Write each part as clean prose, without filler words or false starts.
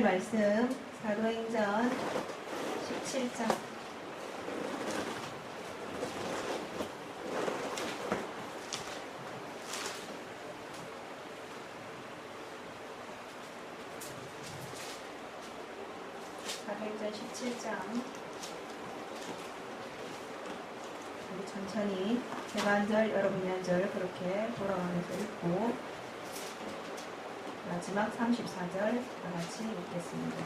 말씀 사도행전 17장 사도행전 17장 우리 천천히 제가 한 절 여러분이 한 절 그렇게 돌아가면서 읽고 마지막 34절 다 같이 읽겠습니다.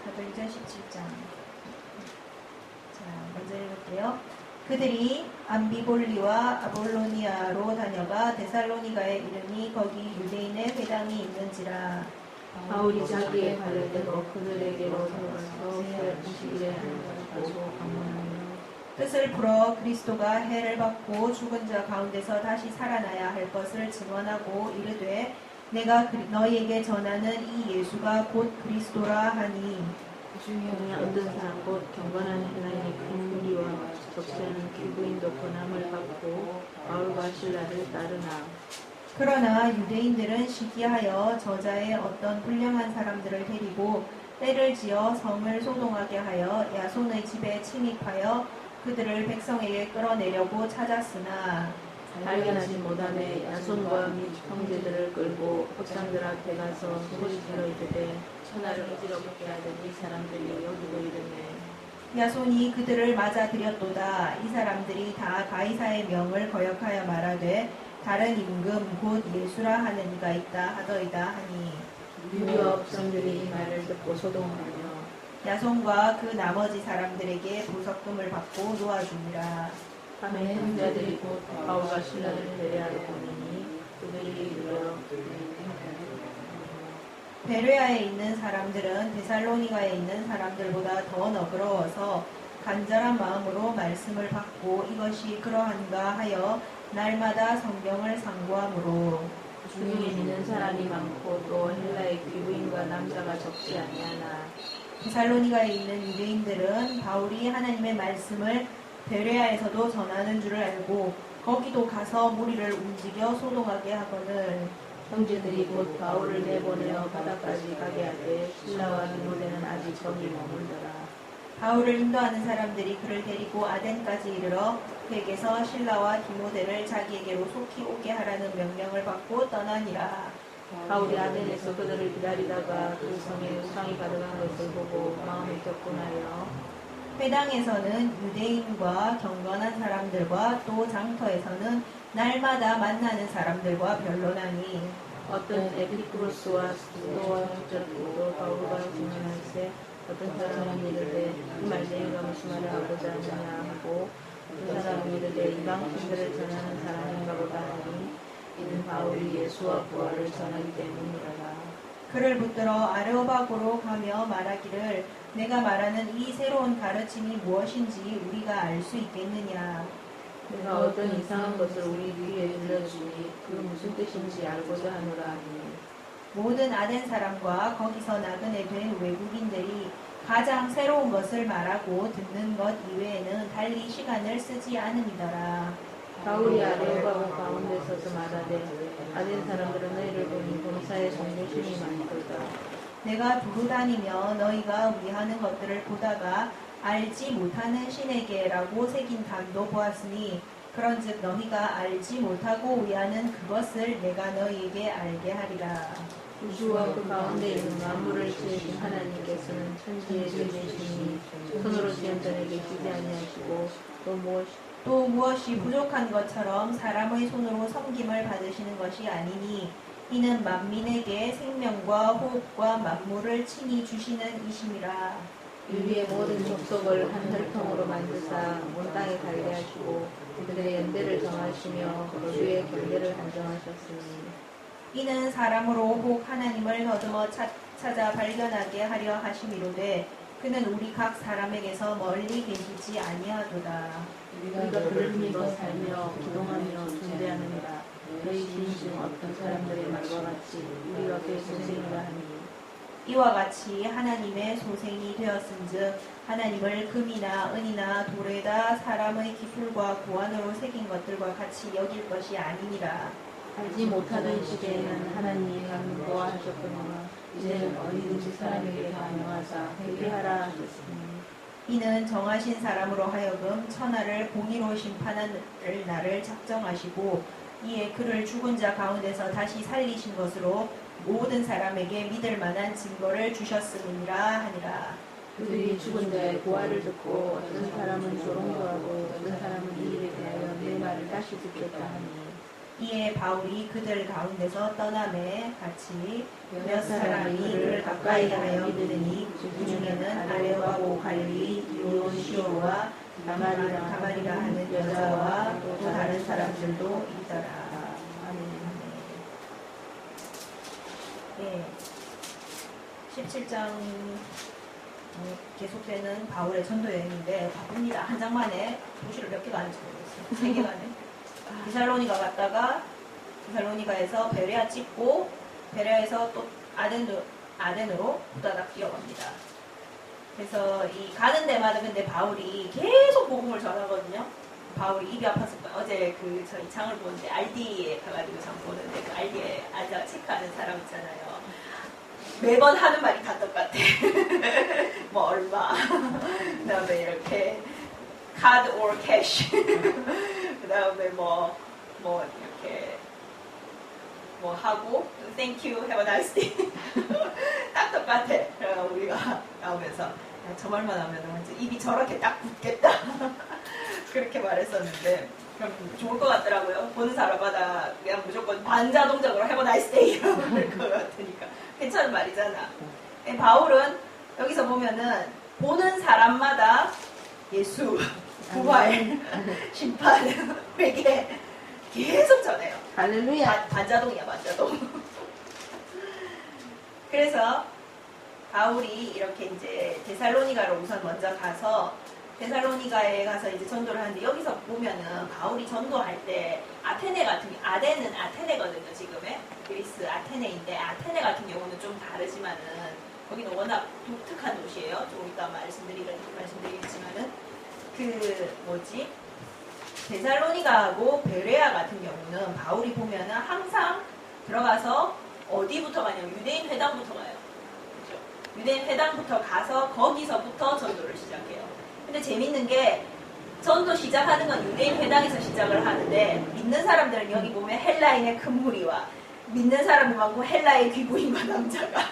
사도행전 17장. 자, 먼저 읽을게요. 그들이 암비볼리와 아볼로니아로 다녀가 데살로니가에 이르니 거기 유대인의 회당이 있는지라. 바울이 자기의 발렛대로 그들에게로 들어가서 새 90일에 하고 방문하며 뜻을 풀어 그리스도가 해를 받고 죽은 자 가운데서 다시 살아나야 할 것을 증언하고 이르되 내가 너희에게 전하는 이 예수가 곧 그리스도라 하니 중에 얻은 사람 곧 경건한 헬라인의 큰 무리와 적세는 귀부인도 권함을 받고 바울과 실라를 따르나 그러나 유대인들은 시기하여 저자의 어떤 불량한 사람들을 데리고 때를 지어 성을 소동하게 하여 야손의 집에 침입하여 그들을 백성에게 끌어내려고 찾았으나 발견하지 못하매 야손과 및 형제들을 끌고 법장들 앞에 가서 소리질러 이르되 천하를 어지럽게 하던 이 사람들이 여기도 이르네. 야손이 그들을 맞아들였도다. 이 사람들이 다 가이사의 명을 거역하여 말하되 다른 임금 곧 예수라 하는 이가 있다 하더이다 하니 유대와 법장들이 이 말을 듣고 소동하며 야손과 그 나머지 사람들에게 보석금을 받고 놓아주니라. 밤에 형제들이 곧 바울과 실라를 배려하러 보내니 그들이 이르러 베레아에 있는 사람들은 데살로니가에 있는 사람들보다 더 너그러워서 간절한 마음으로 말씀을 받고 이것이 그러한가 하여 날마다 성경을 상고하므로 중에 있는 사람이 많고 또 헬라의 귀부인과 남자가 적지 아니하나 데살로니가에 있는 유대인들은 바울이 하나님의 말씀을 베레아에서도 전하는 줄을 알고 거기도 가서 무리를 움직여 소동하게 하거늘 형제들이 곧 바울을 내보내어 바다까지 가게 하되 실라와 디모데는 아직 거기 머물더라. 바울을 인도하는 사람들이 그를 데리고 아덴까지 이르러 그에게서 실라와 디모데를 자기에게로 속히 오게 하라는 명령을 받고 떠나니라. 바울이 아덴에서 그들을 기다리다가 그 성에 우상이 가득한 것을 보고 마음이 격분하여 회당에서는 유대인과 경건한 사람들과 또 장터에서는 날마다 만나는 사람들과 변론하니 어떤 에피쿠로스와 스토와 형제들도 바울과 증언할세 어떤 사람은 이르되 이 말 내가 무슨 말을 하고자 하느냐 하고 어떤 사람은 이르되 이방신들을 전하는 사람인가 보다 하니 이는 바울이 예수와 부활을 전하기 때문이라. 그를 붙들어 아레오바고로 가며 말하기를 내가 말하는 이 새로운 가르침이 무엇인지 우리가 알 수 있겠느냐. 내가 어떤 이상한 것을 우리 귀에 들려주니 그 무슨 뜻인지 알고자 하노라 하니 모든 아덴 사람과 거기서 나그네 된 외국인들이 가장 새로운 것을 말하고 듣는 것 이외에는 달리 시간을 쓰지 않음이더라. 바울이 아레오바고 가운데 서서 말하되 아덴 사람들은 너희를 보니 범사에 정죄심이 많도다. 내가 두루 다니며 너희가 위하는 것들을 보다가 알지 못하는 신에게라고 새긴 단도 보았으니 그런즉 너희가 알지 못하고 위하는 그것을 내가 너희에게 알게 하리라. 우주와 그 가운데 있는 만물을 지으신 하나님께서는 천지의 주이시니 손으로 지은 자에게 주지 아니하시고 또 무엇이 부족한 것처럼 사람의 손으로 섬김을 받으시는 것이 아니니 이는 만민에게 생명과 호흡과 만물을 친히 주시는 이심이라. 인류의 모든 족속을 한 혈통으로 만드사 온 땅에 살게 하시고 그들의 연대를 정하시며 주의 경계를 한정하셨으니 이는 사람으로 혹 하나님을 더듬어 찾아 발견하게 하려 하심이로되 그는 우리 각 사람에게서 멀리 계시지 아니하도다. 우리가 그를 믿어 살며 기동하며 존재하느니라. 너희 신신 어떤 사람들의 말과 같이 우리가 그의 소생이라 하니 이와 같이 하나님의 소생이 되었은즉 하나님을 금이나 은이나 돌에다 사람의 기술과 고안으로 새긴 것들과 같이 여길 것이 아니니라. 알지 못하던 시대에는 하나님이 보아하셨거니와 이제는 어디든지 사람에게 강요하사 회개하라 하셨으니 이는 정하신 사람으로 하여금 천하를 공의로 심판할 날을 작정하시고 이에 그를 죽은 자 가운데서 다시 살리신 것으로 모든 사람에게 믿을 만한 증거를 주셨음이니라 하니라. 그들이 죽은 자의 고화를 듣고 어떤 사람은 조롱도하고 어떤 사람은 이 일에 대하여 내 말을 다시 듣겠다 하니 이에 바울이 그들 가운데서 떠남에 같이 몇 사람이 사람이 그를 가까이 하여 믿으니 그 중에는 아레오하고 갈리 디오시오와 가마리라 하는 여자와 또 다른 사람들도 있더라. 아멘. 예, 17장 계속되는 바울의 전도 여행인데 바쁩니다. 한 장만에 도시를 몇 개 가는지 모르겠어요. 3개 가네. 디살로니가 갔다가 디살로니가에서 베레아 찍고 베레아에서 또 아덴으로 후다닥 뛰어갑니다. 그래서 이 가는 데마다 근데 바울이 계속 복음을 전하거든요. 바울이 입이 아팠을 거예요. 어제 저희 장을 보는데 RD에 가가지고 장 보는데 그 RD에 앉아 체크하는 사람 있잖아요. 매번 하는 말이 다 똑같아. 뭐 얼마, 그다음에 이렇게 카드 or 캐시, 그다음에 뭐 이렇게 뭐 하고 thank you, have a nice day. 딱 똑같아. 우리가 나오면서 저 말만 하면 입이 저렇게 딱 붙겠다. 그렇게 말했었는데 그럼 좋을 것 같더라고요. 보는 사람마다 그냥 무조건 반자동적으로 have a nice day 이럴 것 같으니까 괜찮은 말이잖아. 바울은 여기서 보면은 보는 사람마다 예수, 부활, 심판, 회개 계속 전해요. 할렐루야. 반자동이야, 반자동. 그래서 바울이 이렇게 이제 데살로니가로 우선 먼저 가서 데살로니가에 가서 이제 전도를 하는데 여기서 보면은 바울이 전도할 때 아테네 같은 아덴은 아테네거든요. 지금의 그리스 아테네인데 아테네 같은 경우는 좀 다르지만은 거기는 워낙 독특한 도시예요. 조금 이따 말씀드리겠지만은 데살로니가하고 베레아 같은 경우는 바울이 보면은 항상 들어가서 어디부터 가냐면 유대인 회당부터 가요. 그렇죠? 유대인 회당부터 가서 거기서부터 전도를 시작해요. 근데 재밌는 게 전도 시작하는 건 유대인 회당에서 시작을 하는데 믿는 사람들은 여기 보면 헬라인의 큰 무리와 믿는 사람이 많고 헬라의 귀부인과 남자가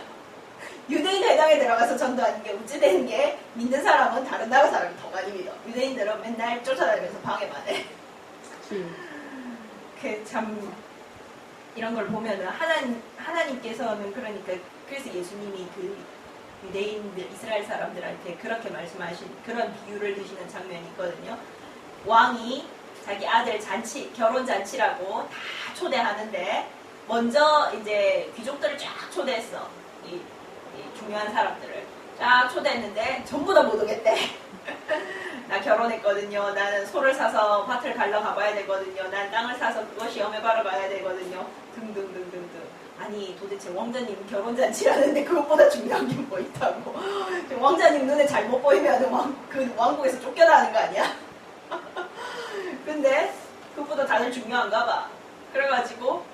유대인 회당에 들어가서 전도하는 게 우찌되는 게 믿는 사람은 다른 나라 사람이 더 많이 믿어. 유대인들은 맨날 쫓아다니면서 방해만 해. 참 이런 걸 보면은 하나님께서는 그러니까 그래서 예수님이 그 유대인들 이스라엘 사람들한테 그렇게 말씀하신 그런 비유를 드시는 장면이 있거든요. 왕이 자기 아들 잔치 결혼 잔치라고 다 초대하는데 먼저 이제 귀족들을 쫙 초대했어. 이 중요한 사람들을 쫙 초대했는데 전부 다 못 오겠대. 나 결혼했거든요. 나는 소를 사서 밭을 갈러 가봐야 되거든요. 난 땅을 사서 그거 시험해봐러 가야 되거든요. 등등등등등. 아니 도대체 왕자님 결혼잔치라는데 그것보다 중요한 게 뭐 있다고. 왕자님 눈에 잘못 보이면 그 왕국에서 쫓겨나는 거 아니야? 근데 그것보다 다들 중요한가 봐. 그래가지고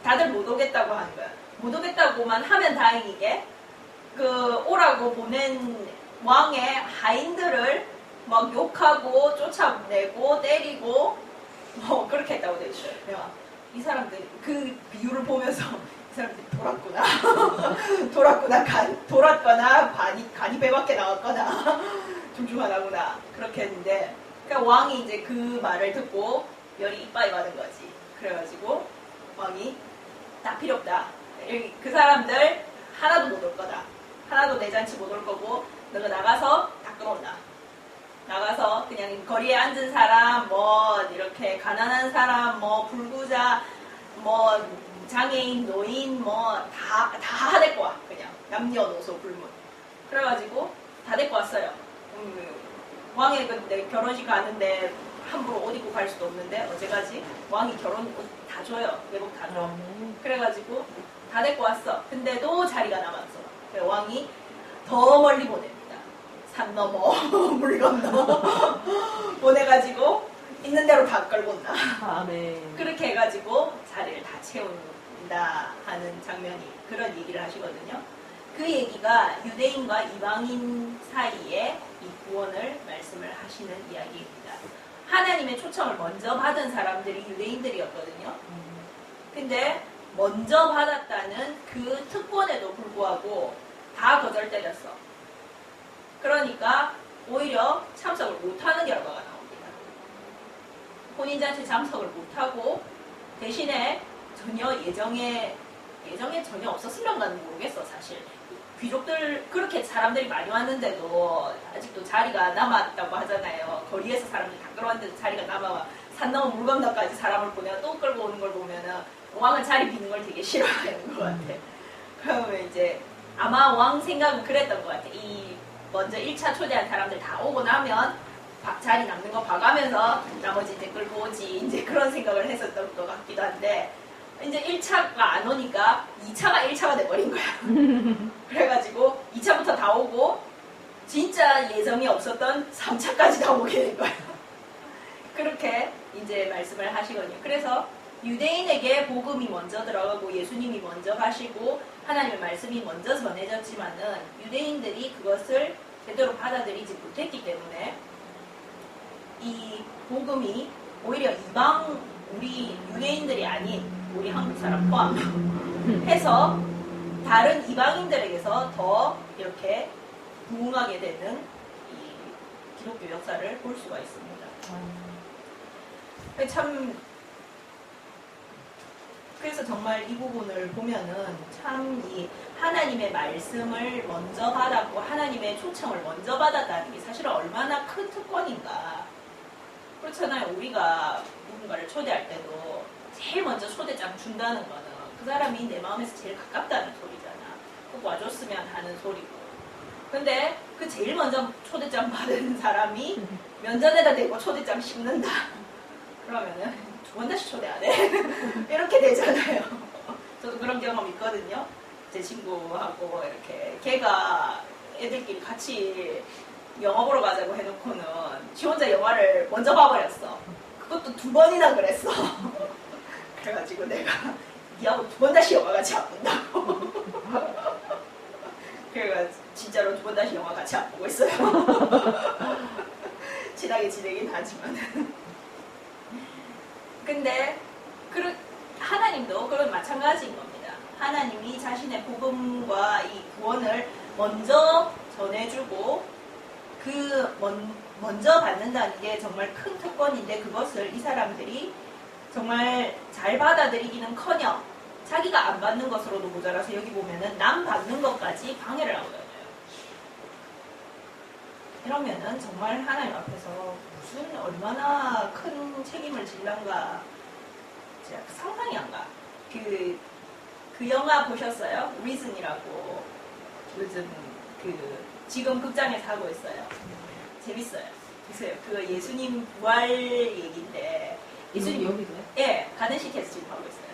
다들 못 오겠다고 하는 거야. 못 오겠다고만 하면 다행이게 오라고 보낸 왕의 하인들을 막 욕하고 쫓아내고 때리고 뭐 그렇게 했다고 돼 있어요. 내가 이 사람들이 그 비유를 보면서 이 사람들이 돌았구나 돌았거나 간이 배밖에 나왔거나 둘 중 하나구나 그렇게 했는데 그러니까 왕이 이제 그 말을 듣고 열이 이빠이 받은 거지. 그래가지고 왕이 다 필요 없다. 그 사람들 하나도 못 올 거다. 하나도 내 잔치 못 올 거고 너가 나가서 다 끌어온다. 나가서 그냥 거리에 앉은 사람, 뭐 이렇게 가난한 사람, 뭐 불구자, 뭐 장애인, 노인, 뭐 다 데리고 와. 그냥 남녀노소 불문. 그래가지고 다 데리고 왔어요. 왕이 내 결혼식 가는데 함부로 옷 입고 갈 수도 없는데 어제까지 왕이 결혼 옷 다 줘요. 예복 다 줘. 그래가지고 다 데리고 왔어. 근데도 자리가 남았어. 그래서 왕이 더 멀리 보냅니다. 산 넘어 물 건너 보내가지고 있는 대로 다 끌고 온다. 아멘. 그렇게 해가지고 자리를 다 채운다 하는 장면이 그런 얘기를 하시거든요. 그 얘기가 유대인과 이방인 사이에 이 구원을 말씀을 하시는 이야기입니다. 하나님의 초청을 먼저 받은 사람들이 유대인들이었거든요. 근데 먼저 받았다는 그 특권에도 불구하고 다 거절 때렸어. 그러니까 오히려 참석을 못하는 결과가 나옵니다. 혼인잔치 참석을 못하고 대신에 전혀 예정에 전혀 없었으면가는 모르겠어. 사실 귀족들 그렇게 사람들이 많이 왔는데도 아직도 자리가 남았다고 하잖아요. 거리에서 사람들이 다 끌어왔는데도 자리가 남아 산 넘어 물 건너까지 사람을 보내가 또 끌고 오는 걸 보면은 왕은 자리 비는 걸 되게 싫어하는 것 같아. 그러면 이제 아마 왕 생각은 그랬던 것 같아. 이 먼저 1차 초대한 사람들 다 오고 나면 자리 남는 거 봐가면서 나머지 이제 끌고 오지 이제 그런 생각을 했었던 것 같기도 한데 이제 1차가 안 오니까 2차가 1차가 돼버린 거야. 그래가지고 2차부터 다 오고 진짜 예정이 없었던 3차까지 다 오게 된 거야. 그렇게 이제 말씀을 하시거든요. 그래서 유대인에게 복음이 먼저 들어가고 예수님이 먼저 가시고 하나님의 말씀이 먼저 전해졌지만은 유대인들이 그것을 제대로 받아들이지 못했기 때문에 이 복음이 오히려 이방 우리 유대인들이 아닌 우리 한국 사람 포함해서 다른 이방인들에게서 더 이렇게 부흥하게 되는 이 기독교 역사를 볼 수가 있습니다. 참 그래서 정말 이 부분을 보면은 참 이 하나님의 말씀을 먼저 받았고 하나님의 초청을 먼저 받았다는 게 사실은 얼마나 큰 특권인가. 그렇잖아요. 우리가 누군가를 초대할 때도 제일 먼저 초대장 준다는 거는 그 사람이 내 마음에서 제일 가깝다는 소리잖아. 꼭 와줬으면 하는 소리고. 근데 그 제일 먼저 초대장 받은 사람이 면전에다 대고 초대장 씹는다. 그러면은 두 번 다시 초대 안 해. 이렇게 되잖아요. 저도 그런 경험 있거든요. 제 친구하고 이렇게 걔가 애들끼리 같이 영화 보러 가자고 해놓고는 지 혼자 영화를 먼저 봐버렸어. 그것도 2번이나 그랬어. 그래가지고 내가 니하고 2번 다시 영화 같이 안 본다고. 그래가지고 진짜로 2번 다시 영화 같이 안 보고 있어요. 친하게 지내긴 하지만. 근데 하나님도 그런 마찬가지인 겁니다. 하나님이 자신의 복음과 이 구원을 먼저 전해주고 먼저 받는다는 게 정말 큰 특권인데 그것을 이 사람들이 정말 잘 받아들이기는커녕 자기가 안 받는 것으로도 모자라서 여기 보면은 남 받는 것까지 방해를 하거든요. 이러면은 정말 하나님 앞에서 무슨 얼마나 큰 책임을 질란가 제가 상상이 안 가. 그 영화 보셨어요? 리즌이라고 요즘 지금 극장에서 하고 있어요. 재밌어요. 보세요. 그 예수님 부활 얘기인데 예수님 여기도요? 예, 가든시티에서 지금 하고 있어요.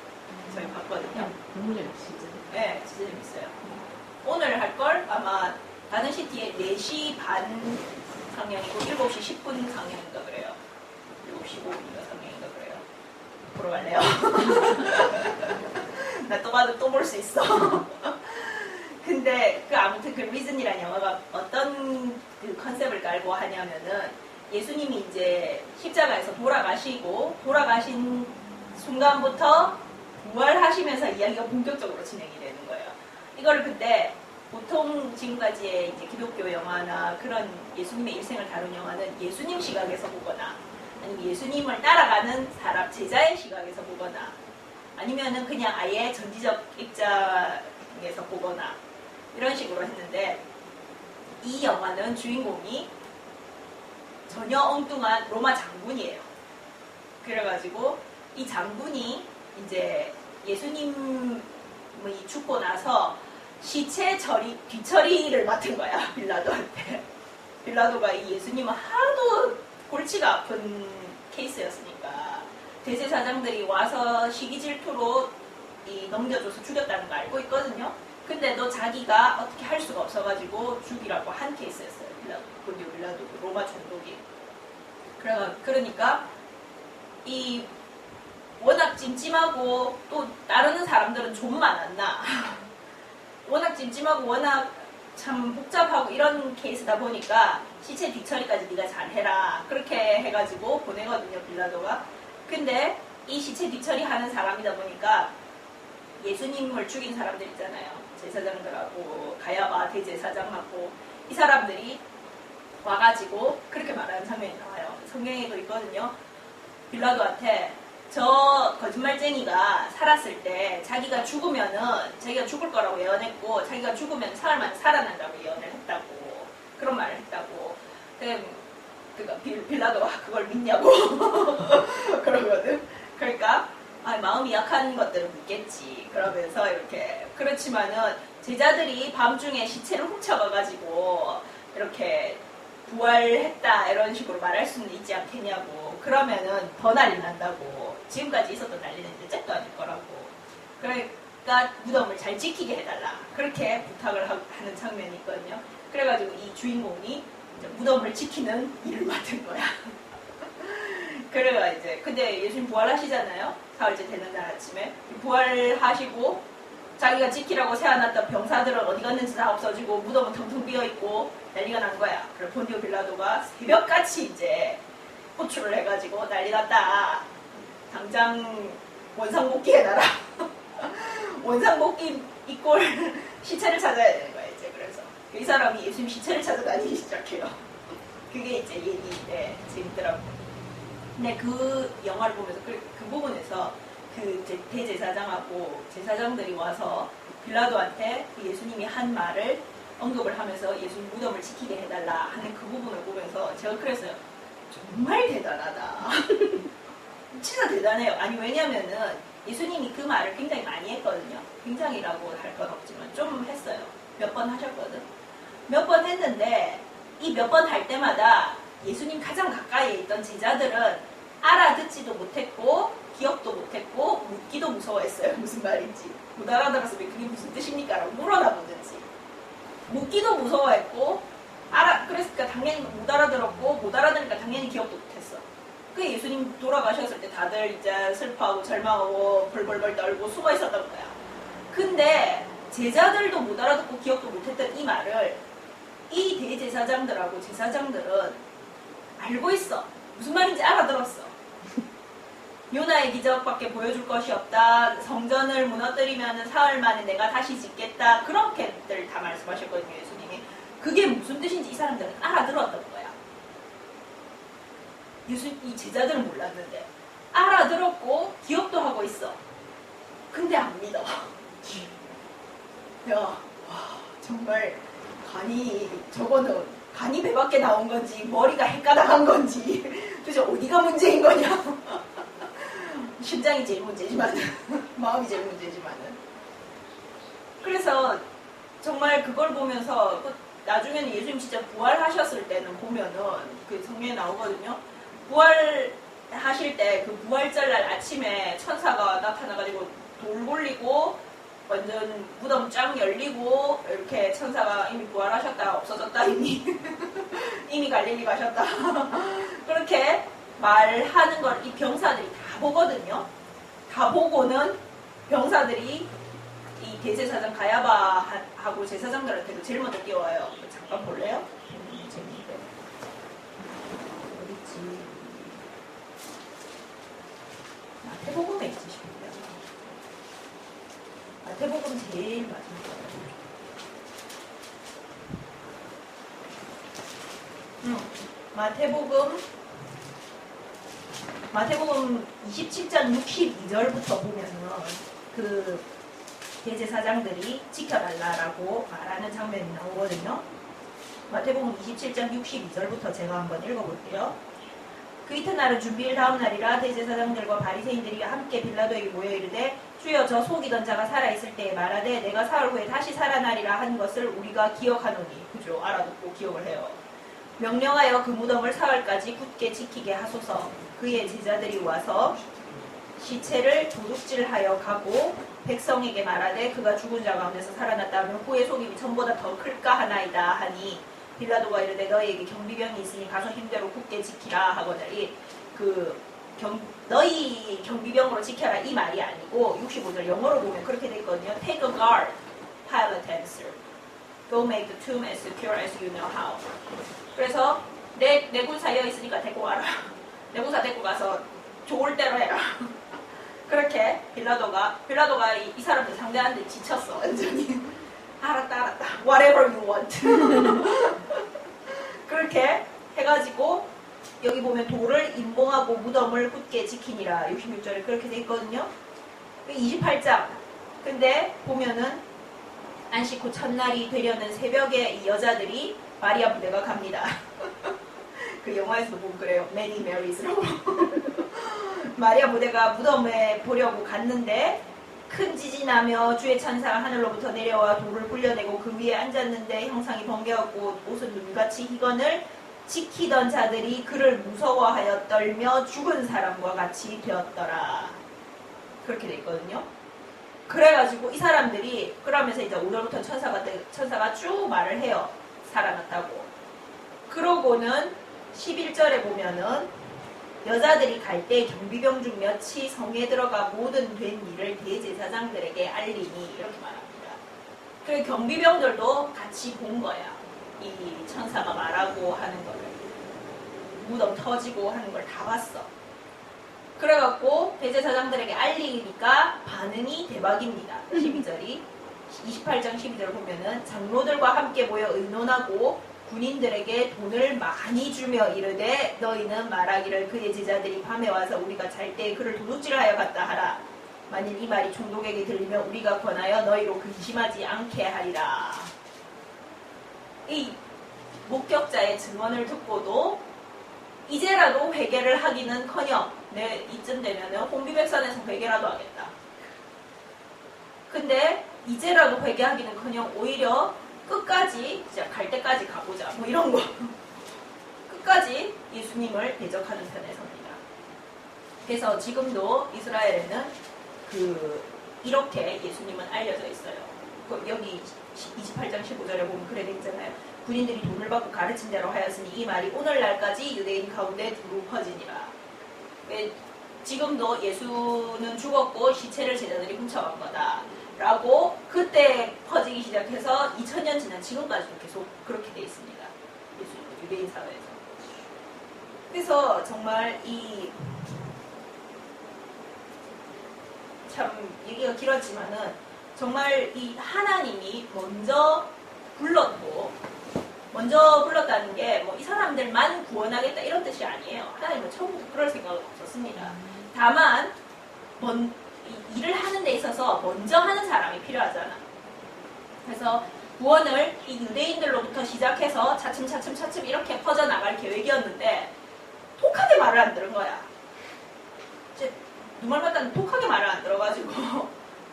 저희 봤거든요. 너무 재밌어. 예, 진짜 재밌어요. 오늘 할 걸 아마 가든시티에 4시 반 상영이고 7시 10분 상영인가 그래요. 7시 5분인가 상영인가 그래요. 보러 갈래요? 나 또 봐도 또 볼 수 있어. 근데 아무튼 그 리즌이라는 영화가 어떤 그 컨셉을 깔고 하냐면은 예수님이 이제 십자가에서 돌아가신 순간부터 부활하시면서 이야기가 본격적으로 진행이 되는 거예요. 이거를 근데 보통 지금까지의 이제 기독교 영화나 그런 예수님의 일생을 다룬 영화는 예수님 시각에서 보거나 아니면 예수님을 따라가는 사람 제자의 시각에서 보거나 아니면은 그냥 아예 전지적 입장에서 보거나 이런 식으로 했는데 이 영화는 주인공이 전혀 엉뚱한 로마 장군이에요. 그래가지고 이 장군이 이제 예수님이 죽고 나서 시체 뒤처리를 맡은 거야. 빌라도한테. 빌라도가 이 예수님은 하도 골치가 아픈 케이스였으니까 대제사장들이 와서 시기 질투로 넘겨줘서 죽였다는 거 알고 있거든요. 근데도 자기가 어떻게 할 수가 없어가지고 죽이라고 한 케이스였어요. 빌라도 로마 총독이. 그러니까 워낙 찜찜하고 또 따르는 사람들은 좀 많았나. 워낙 찜찜하고 워낙 참 복잡하고 이런 케이스다 보니까 시체 뒤처리까지 네가 잘해라 그렇게 해가지고 보내거든요 빌라도가. 근데 이 시체 뒤처리 하는 사람이다 보니까 예수님을 죽인 사람들 있잖아요. 제사장들하고 가야바 대제사장하고 이 사람들이 와가지고 그렇게 말하는 장면이 나와요. 성경에도 있거든요. 빌라도한테 저 거짓말쟁이가 살았을 때 자기가 죽으면은 자기가 죽을 거라고 예언했고 자기가 죽으면 사흘 만에 살아난다고 예언을 했다고 그런 말을 했다고. 그러니까 빌라도가 그걸 믿냐고 그러거든. 그러니까 마음이 약한 것들은 믿겠지. 그러면서 이렇게 그렇지만은 제자들이 밤중에 시체를 훔쳐가가지고 이렇게 부활했다 이런 식으로 말할 수는 있지 않겠냐고. 그러면은 더 난리 난다고. 지금까지 있었던 난리는 이제 잽도 아닐 거라고. 그러니까 무덤을 잘 지키게 해달라 그렇게 부탁을 하는 장면이 있거든요. 그래가지고 이 주인공이 이제 무덤을 지키는 일을 맡은 거야. 그래가 이제 근데 예수님 부활하시잖아요. 사흘째 되는 날 아침에 부활하시고 자기가 지키라고 세워놨던 병사들은 어디 갔는지 다 없어지고 무덤은 텅텅 비어있고 난리가 난 거야. 그래 본디오 빌라도가 새벽같이 이제 호출을 해가지고 난리 났다. 당장 원상복귀 해놔라. 원상복귀 이꼴 시체를 찾아야 되는 거야 이제. 그래서 이 사람이 예수님 시체를 찾아다니기 시작해요. 그게 이제 얘기인데 재밌더라고. 근데 그 영화를 보면서 그 부분에서 그 대제사장하고 제사장들이 와서 빌라도한테 그 예수님이 한 말을 언급을 하면서 예수님 무덤을 지키게 해달라 하는 그 부분을 보면서 제가 그랬어요. 정말 대단하다. 진짜 대단해요. 아니 왜냐면은 예수님이 그 말을 굉장히 많이 했거든요. 굉장히라고 할 건 없지만 좀 했어요. 몇 번 하셨거든. 몇 번 했는데 이 몇 번 할 때마다 예수님 가장 가까이에 있던 제자들은 알아듣지도 못했고 기억도 못했고 묻기도 무서워했어요. 무슨 말인지. 못 알아들었으면 그게 무슨 뜻입니까? 라고 물어나보든지. 묻기도 무서워했고 그랬으니까 당연히 못 알아들었고 못 알아들으니까 당연히 기억도 못했어. 그 예수님 돌아가셨을 때 다들 이제 슬퍼하고 절망하고 벌벌벌 떨고 숨어 있었던 거야. 근데 제자들도 못 알아듣고 기억도 못했던 이 말을 이 대제사장들하고 제사장들은 알고 있어. 무슨 말인지 알아들었어. 요나의 기적밖에 보여줄 것이 없다. 성전을 무너뜨리면 사흘 만에 내가 다시 짓겠다. 그렇게들 다 말씀하셨거든요, 예수님이. 그게 무슨 뜻인지 이 사람들은 알아들었던 거야. 이 제자들은 몰랐는데. 알아들었고 기억도 하고 있어. 근데 안 믿어. 야, 와, 정말 저거는 간이 배 밖에 나온 건지 머리가 헷가닥한 건지 도대체 어디가 문제인 거냐. 심장이 제일 문제지만은 마음이 제일 문제지만은. 그래서 정말 그걸 보면서 나중에는 예수님 진짜 부활하셨을 때는 보면은 그 성경에 나오거든요. 부활하실 때 그 부활절날 아침에 천사가 나타나가지고 돌 굴리고 완전 무덤 쫙 열리고 이렇게 천사가 이미 부활하셨다 없어졌다 이미 갈릴리 가셨다 그렇게 말하는 걸 이 병사들이 다 보거든요. 다 보고는 병사들이 이 대제사장 가야바하고 제사장들한테도 제일 먼저 뛰어와요. 잠깐 볼래요? 재밌는데. 어딨지? 마태복음에 있지 싶은데. 마태복음 제일 마지막에. 마태복음 27장 62절부터 보면은 그 대제사장들이 지켜달라라고 말하는 장면이 나오거든요. 마태복음 27장 62절부터 제가 한번 읽어볼게요. 그 이튿날은 준비일 다음 날이라 대제사장들과 바리새인들이 함께 빌라도에게 모여 이르되 주여 저 속이던 자가 살아있을 때에 말하되 내가 사흘 후에 다시 살아나리라 한 것을 우리가 기억하노니. 그죠? 알아듣고 기억을 해요. 명령하여 그 무덤을 사흘까지 굳게 지키게 하소서. 그의 제자들이 와서 시체를 도둑질하여 가고 백성에게 말하되 그가 죽은 자 가운데서 살아났다 하면 후의 속임이 전보다 더 클까 하나이다 하니 빌라도가 이르되 너희에게 경비병이 있으니 가서 힘대로 굳게 지키라 하거늘. 너희 경비병으로 지켜라 이 말이 아니고 65절 영어로 보면 그렇게 돼 있거든요. Take a guard Pilate answered. Go make the tomb as secure as you know how. 그래서 내 군사 여기 있으니까 데리고 와라. 내 군사 데리고 가서 좋을 대로 해라. 그렇게 빌라도가 이 사람들 상대하는데 지쳤어. 완전히. 알았다. Whatever you want. 그렇게 해가지고 여기 보면 돌을 임봉하고 무덤을 굳게 지키니라. 66절에 그렇게 돼 있거든요. 28장. 근데 보면은 안식 후 첫날이 되려는 새벽에 이 여자들이 마리아 부대가 갑니다. 그 영화에서도 보면 그래요. Many Marys라고. 마리아 부대가 무덤에 보려고 갔는데 큰 지진이 나며 주의 천사가 하늘로부터 내려와 돌을 굴려내고 그 위에 앉았는데 형상이 번개였고 옷은 눈같이 희건을 지키던 자들이 그를 무서워하여 떨며 죽은 사람과 같이 되었더라. 그렇게 돼 있거든요. 그래가지고 이 사람들이 그러면서 이제 5절부터 천사가 쭉 말을 해요. 살아났다고. 그러고는 11절에 보면은 여자들이 갈 때 경비병 중 몇이 성에 들어가 모든 된 일을 대제사장들에게 알리니 이렇게 말합니다. 그 경비병들도 같이 본 거야. 이 천사가 말하고 하는 거를. 무덤 터지고 하는 걸 다 봤어. 그래갖고 대제사장들에게 알리니까 반응이 대박입니다. 12절이 28장 12절을 보면은 장로들과 함께 모여 의논하고 군인들에게 돈을 많이 주며 이르되 너희는 말하기를 그의 제자들이 밤에 와서 우리가 잘 때 그를 도둑질하여 갔다 하라. 만일 이 말이 총독에게 들리면 우리가 권하여 너희로 근심하지 않게 하리라. 이 목격자의 증언을 듣고도 이제라도 회개를 하기는커녕 내 이쯤 되면은 혼비백산에서 회개라도 하겠다. 근데 이제라도 회개하기는커녕 오히려 끝까지 진짜 갈 때까지 가보자 뭐 이런 거 끝까지 예수님을 대적하는 편에 섭니다. 그래서 지금도 이스라엘에는 이렇게 예수님은 알려져 있어요. 여기 28장 15절에 보면 그래 돼 있잖아요. 군인들이 돈을 받고 가르친 대로 하였으니 이 말이 오늘날까지 유대인 가운데 두루 퍼지니라. 지금도 예수는 죽었고 시체를 제자들이 훔쳐간 거다 라고 그때 퍼지기 시작해서 2000년 지난 지금까지도 계속 그렇게 돼 있습니다. 유대인 사회에서. 그래서 정말 참 얘기가 길었지만은 정말 이 하나님이 먼저 불렀다는 게 뭐 이 사람들만 구원하겠다 이런 뜻이 아니에요. 하나님은 처음부터 그럴 생각은 없었습니다. 다만 일을 하는 데 있어서 먼저 하는 사람이 필요하잖아. 그래서 구원을 이 유대인들로부터 시작해서 차츰 이렇게 퍼져나갈 계획이었는데 독하게 말을 안 들은 거야. 이제 누말마다 독하게 말을 안 들어가지고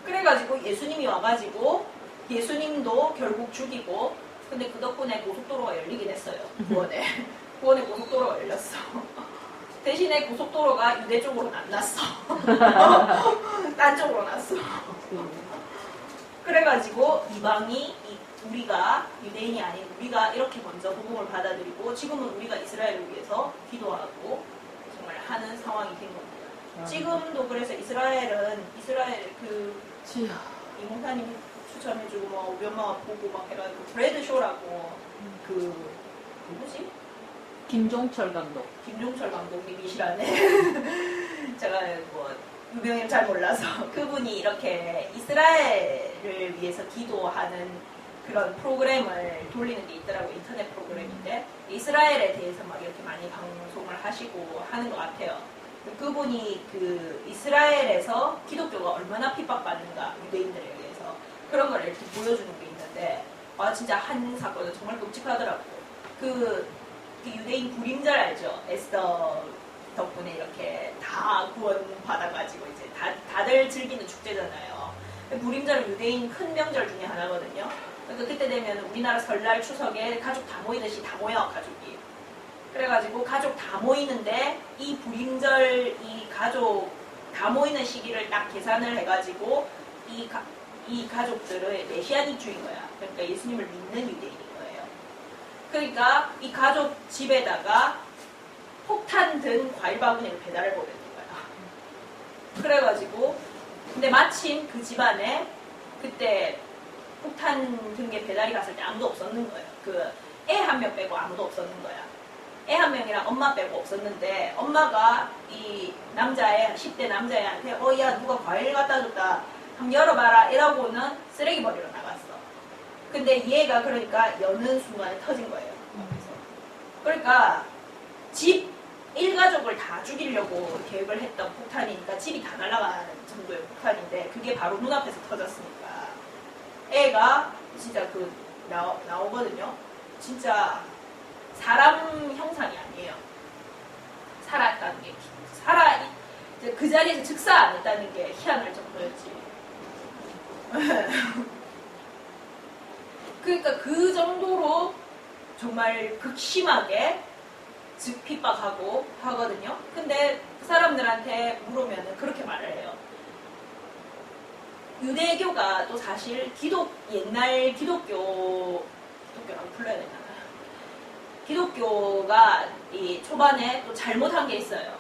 그래가지고 예수님이 와가지고 예수님도 결국 죽이고 근데 그 덕분에 고속도로가 열리긴 했어요. 구원에 고속도로가 열렸어. 대신에 고속도로가 유대 쪽으로는 안 났어. 딴 쪽으로 났어. 그래가지고 이방이 우리가 유대인이 아닌 우리가 이렇게 먼저 복음을 받아들이고 지금은 우리가 이스라엘을 위해서 기도하고 정말 하는 상황이 된 겁니다. 지금도 그래서 이스라엘 이몽사님이 추천해주고 막 우리 엄마가 보고 막 해가지고 브래드 쇼라고 누구지? 김종철 감독. 김종철 감독님이시라네. 제가 뭐 유명인 잘 몰라서 그분이 이렇게 이스라엘을 위해서 기도하는 그런 프로그램을 돌리는 게 있더라고요. 인터넷 프로그램인데 이스라엘에 대해서 막 이렇게 많이 방송을 하시고 하는 것 같아요. 그분이 이스라엘에서 기독교가 얼마나 핍박받는가 유대인들에 의해서 그런 걸 이렇게 보여주는 게 있는데 진짜 한 사건은 정말 끔찍하더라고요. 유대인 불임절 알죠? 에스더 덕분에 이렇게 다 구원받아가지고 이제 다들 즐기는 축제잖아요. 불임절은 유대인 큰 명절 중에 하나거든요. 그러니까 그때 되면 우리나라 설날 추석에 가족 다 모이듯이 다 모여 가족이. 그래가지고 가족 다 모이는데 이 불임절 이 가족 다 모이는 시기를 딱 계산을 해가지고 이 가족들을 메시아닉주인 거야. 그러니까 예수님을 믿는 유대인인 거예요. 그러니까 이 가족 집에다가 폭탄 든 과일 바구니를 배달을 보내는 거야. 그래가지고 근데 마침 그 집안에 그때 폭탄 등에 배달이 갔을 때 아무도 없었는 거예요. 그 애 한 명 빼고 아무도 없었는 거야. 애 한 명이랑 엄마 빼고 없었는데 엄마가 이 남자애 10대 남자애한테 야 누가 과일 갖다 줬다 한번 열어봐라 이러고는 쓰레기 버리러 나갔어. 근데 얘가 그러니까 여는 순간에 터진 거예요. 그러니까 집 일가족을 다 죽이려고 계획을 했던 폭탄이니까 집이 다 날아가는 정도의 폭탄인데 그게 바로 눈앞에서 터졌으니까 애가 진짜 나오거든요. 진짜 사람 형상이 아니에요. 살아있다는 게 그 자리에서 즉사 안 했다는 게 희한할 정도였지. 그러니까 그 정도로 정말 극심하게 즉 핍박하고 하거든요. 근데 그 사람들한테 물으면 그렇게 말을 해요. 유대교가 또 사실 옛날 기독교라고 불러야 되나? 기독교가 이 초반에 또 잘못한 게 있어요.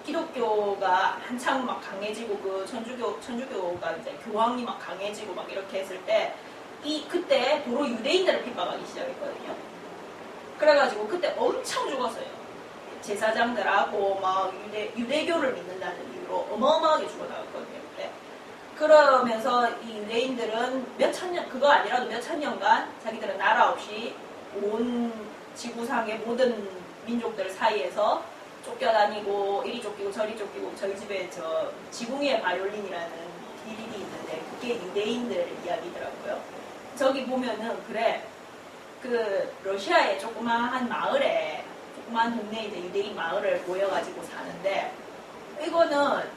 기독교가 한창 막 강해지고 그 천주교가 이제 교황이 막 강해지고 막 이렇게 했을 때 그때 도로 유대인들을 핍박하기 시작했거든요. 그래가지고 그때 엄청 죽었어요. 제사장들하고 막 유대교를 믿는다는 이유로 어마어마하게 죽어나갔거든요. 그때. 그러면서 이 유대인들은 몇천 년, 그거 아니라도 몇천 년간 자기들은 나라 없이 온 지구상의 모든 민족들 사이에서 쫓겨다니고 이리 쫓기고 저리 쫓기고 저희 집에 저 지붕 위의 바이올린이라는 비밀이 있는데 그게 유대인들 이야기더라고요. 저기 보면은 그래 그 러시아의 조그마한 마을에 조그마한 동네에 이제 유대인 마을을 모여가지고 사는데 이거는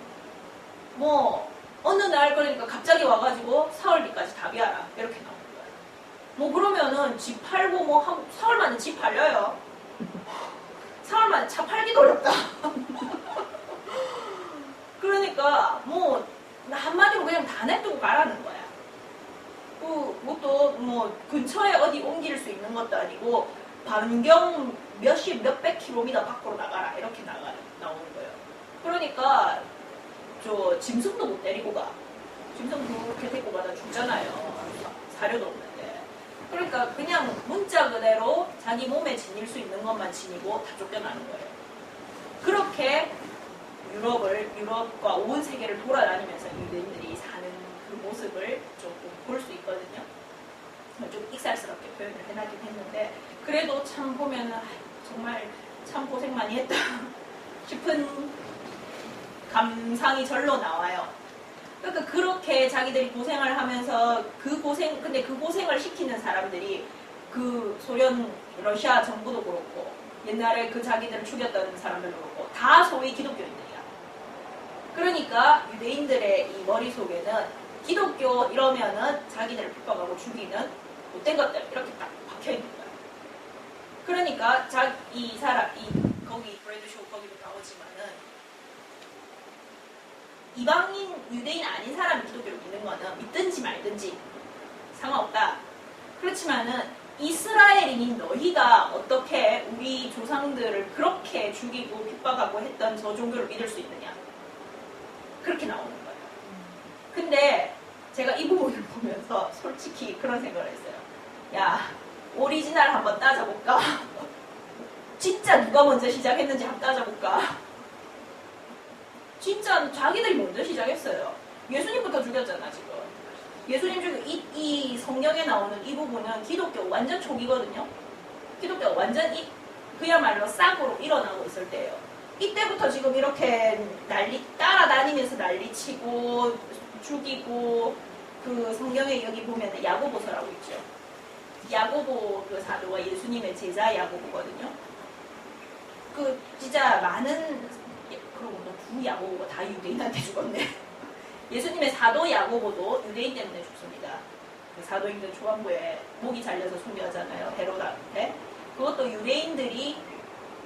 뭐 어느 날 그러니까 갑자기 와가지고 사흘뒤까지 답이하라 이렇게 나오는 거예요. 뭐 그러면은 집 팔고 뭐 한 사흘 만에 집 팔려요. 사흘 만에 차 팔기도 어렵다. 그러니까 뭐 한마디로 그냥 다 냅두고 가라는 거야. 그것도 뭐 근처에 어디 옮길 수 있는 것도 아니고 반경 몇백 킬로미터 밖으로 나가라 이렇게 나오는 거예요. 그러니까 저 짐승도 못 데리고 가. 짐승 그렇게 데리고 가다 죽잖아요. 사료도 없는데. 그러니까 그냥 문자 그대로 자기 몸에 지닐 수 있는 것만 지니고 다 쫓겨나는 거예요. 그렇게 유럽과 온 세계를 돌아다니면서 유대인들이 사는 그 모습을 조금 볼 수 있거든요. 좀 익살스럽게 표현을 해놨긴 했는데 그래도 참 보면은 정말 참 고생 많이 했다 싶은 감상이 절로 나와요. 그러니까 그렇게 자기들이 고생을 하면서 근데 그 고생을 시키는 사람들이 그 러시아 정부도 그렇고 옛날에 그 자기들을 죽였던 사람들도 그렇고 다 소위 기독교인들이야. 그러니까 유대인들의 이 머릿속에는 기독교 이러면은 자기들을 핍박하고 죽이는 못된 것들 이렇게 딱 박혀있는 거야. 그러니까 거기 브래드쇼 거기도 나오지만은 이방인 유대인 아닌 사람이 기독교를 믿는 거는 믿든지 말든지 상관없다. 그렇지만은 이스라엘인인 너희가 어떻게 우리 조상들을 그렇게 죽이고 핍박하고 했던 저 종교를 믿을 수 있느냐. 그렇게 나오는 거예요. 근데 제가 이 부분을 보면서 솔직히 그런 생각을 했어요. 야, 오리지널 한번 따져볼까? 진짜 누가 먼저 시작했는지 한번 따져볼까? 진짜 자기들이 먼저 시작했어요. 예수님부터 죽였잖아, 지금. 예수님 죽이고 이 성경에 나오는 이 부분은 기독교 완전 초기거든요. 기독교가 완전 그야말로 싹으로 일어나고 있을 때예요. 이때부터 지금 이렇게 따라다니면서 난리치고 죽이고 그 성경에 여기 보면 야고보서라고 있죠. 야고보 그 사도가 예수님의 제자 야고보거든요. 그 진짜 많은 그러고 두 야고보가 다 유대인한테 죽었네. 예수님의 사도 야고보도 유대인 때문에 죽습니다. 그 사도행전 초반부에 목이 잘려서 순교하잖아요. 헤롯한테. 그것도 유대인들의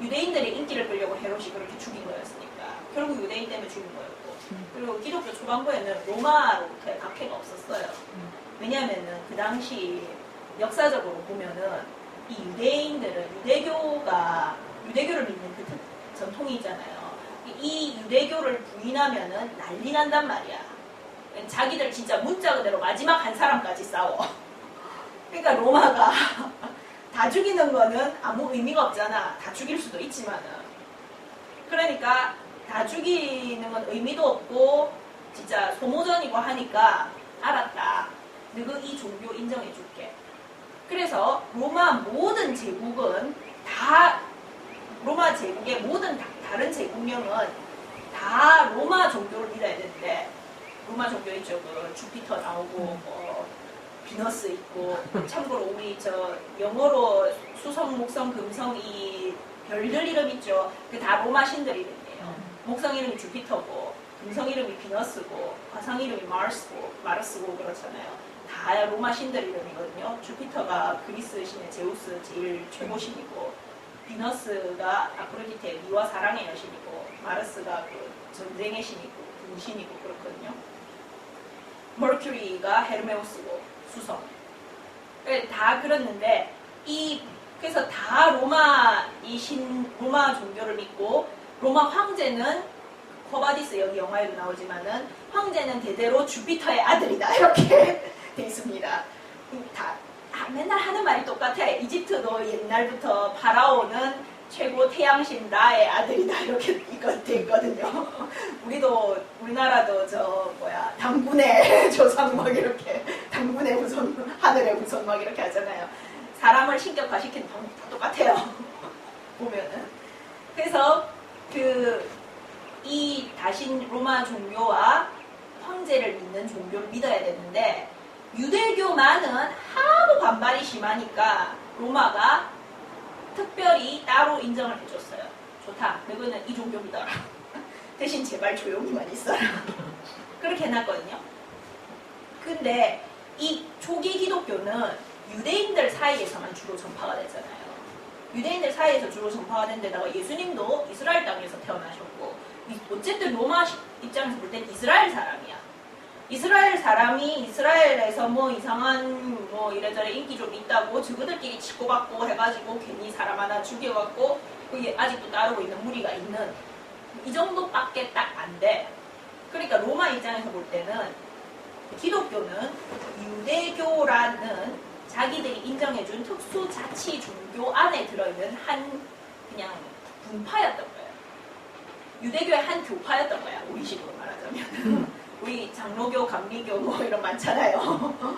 인기를 끌려고 헤롯이 그렇게 죽인 거였으니까 결국 유대인 때문에 죽인 거였고 그리고 기독교 초반부에는 로마로부터의 박해가 없었어요. 왜냐하면은 그 당시 역사적으로 보면은 이 유대인들은 유대교를 믿는 그 전통이 있잖아요. 이 유대교를 부인하면은 난리 난단 말이야. 자기들 진짜 문자 그대로 마지막 한 사람까지 싸워. 그러니까 로마가 다 죽이는 거는 아무 의미가 없잖아. 다 죽일 수도 있지만은. 그러니까 다 죽이는 건 의미도 없고 진짜 소모전이고 하니까 알았다. 너가 이 종교 인정해 줄게. 그래서 로마 모든 제국은 다 로마 제국의 모든 다른 제국명은 다 로마 종교를 믿어야 되는데 로마 종교 있죠. 그 주피터 나오고 비너스 있고 참고로 우리 저 영어로 수성, 목성, 금성 이 별들 이름 있죠. 그 다 로마 신들 이름이에요. 목성 이름이 주피터고 금성 이름이 비너스고 화성 이름이 마르스고 그렇잖아요. 다 로마 신들 이름이거든요. 주피터가 그리스 신의 제우스 제일 최고 신이고 비너스가 아프로디테 미와 사랑의 여신이고 마르스가 그 전쟁의 신이고 분신이고 그렇거든요. 머큐리가 헤르메우스고 수성. 다 그렇는데 그래서 다 로마 종교를 믿고 로마 황제는 코바디스 여기 영화에도 나오지만은 황제는 대대로 주피터의 아들이다 이렇게 돼 있습니다. 맨날 하는 말이 똑같아. 이집트도 옛날부터 파라오는 최고 태양신 라의 아들이다 이렇게 돼 있거든요. 우리나라도 당군의 조상 막 이렇게 당군의 후손 하늘의 후손 막 이렇게 하잖아요. 사람을 신격화시키는 방법이 다 똑같아요. 보면은. 그래서 이 다신 로마 종교와 황제를 믿는 종교를 믿어야 되는데 유대교만은 하도 반발이 심하니까 로마가 특별히 따로 인정을 해줬어요. 좋다. 너희는 이 종교 믿어라. 대신 제발 조용히만 있어라. 그렇게 해놨거든요. 근데 이 초기 기독교는 유대인들 사이에서만 주로 전파가 됐잖아요. 유대인들 사이에서 주로 전파가 된 데다가 예수님도 이스라엘 땅에서 태어나셨고 어쨌든 로마 입장에서 볼 땐 이스라엘 사람이야. 이스라엘 사람이 이스라엘에서 이상한 이래저래 인기 좀 있다고 저그들끼리 치고받고 해가지고 괜히 사람 하나 죽여갖고 그게 아직도 따르고 있는 무리가 있는 이 정도밖에 딱 안 돼. 그러니까 로마 입장에서 볼 때는 기독교는 유대교라는 자기들이 인정해준 특수 자치 종교 안에 들어있는 그냥 분파였던 거예요. 유대교의 한 교파였던 거야. 우리식으로 말하자면. 우리 장로교, 감리교 이런 많잖아요.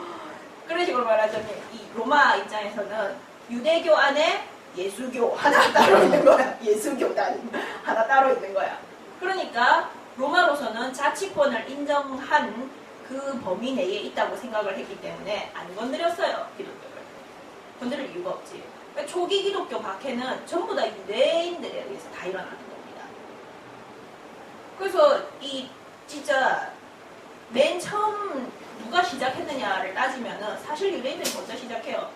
그런 식으로 말하자면 이 로마 입장에서는 유대교 안에 예수교 하나 따로 있는 거야. 예수교단 하나 따로 있는 거야. 그러니까 로마로서는 자치권을 인정한 그 범위 내에 있다고 생각을 했기 때문에 안 건드렸어요. 기독교를. 건드릴 이유가 없지. 그러니까 초기 기독교 박해는 전부 다 유대인들에 의해서 다 일어나는 겁니다. 그래서 진짜 맨 처음 누가 시작했느냐를 따지면은 사실 유대인들이 먼저 시작해요.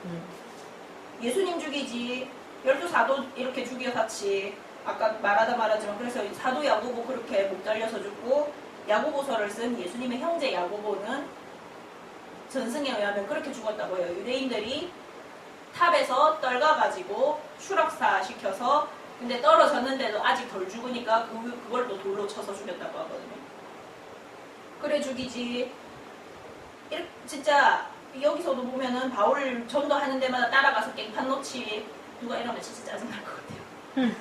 예수님 죽이지, 12사도 이렇게 죽여놨지. 아까 말하지만 그래서 사도 야고보 그렇게 목 잘려서 죽고 야고보서를 쓴 예수님의 형제 야고보는 전승에 의하면 그렇게 죽었다고 해요. 유대인들이 탑에서 떨가가지고 추락사 시켜서 근데 떨어졌는데도 아직 덜 죽으니까 그걸 또 돌로 쳐서 죽였다고 하거든요. 그래 죽이지. 진짜 여기서도 보면은 바울 전도하는 데마다 따라가서 깽판 놓지. 누가 이러면 진짜 짜증날 것 같아요.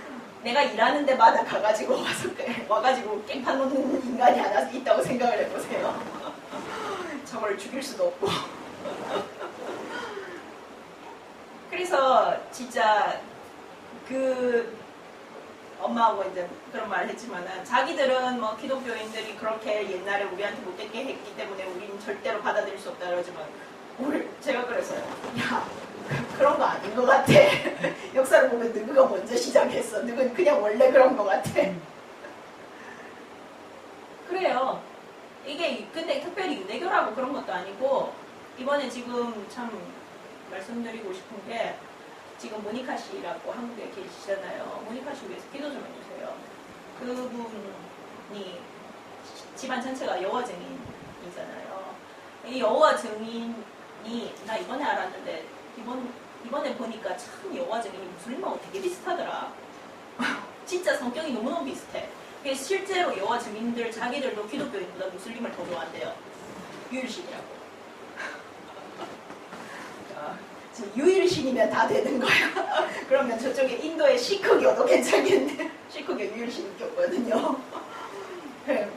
내가 일하는 데마다 와가지고 깽판 놓는 인간이 하나 있다고 생각을 해보세요. 저걸 죽일 수도 없고. 그래서 진짜 엄마하고 이제 그런 말을 했지만은 자기들은 기독교인들이 그렇게 옛날에 우리한테 못되게 했기 때문에 우리는 절대로 받아들일 수 없다 그러지만 제가 그랬어요. 야 그런 거 아닌 것 같아. 역사를 보면 누구가 먼저 시작했어. 누군 그냥 원래 그런 것 같아. 그래요. 이게 근데 특별히 유대교라고 그런 것도 아니고 이번에 지금 참 말씀드리고 싶은 게 지금 모니카 씨라고 한국에 계시잖아요. 모니카 씨 위해서 기도 좀 해주세요. 그분이 집안 전체가 여호와 증인이잖아요. 이 여호와 증인이 나 이번에 알았는데 이번에 보니까 참 여호와 증인이 무슬림하고 되게 비슷하더라. 진짜 성격이 너무너무 비슷해. 실제로 여호와 증인들 자기들도 기독교인보다 무슬림을 더 좋아한대요. 유일신이라고. 유일신이면 다 되는 거야. 그러면 저쪽에 인도의 시크교도 괜찮겠네. 시크교 유일신교거든요. 네.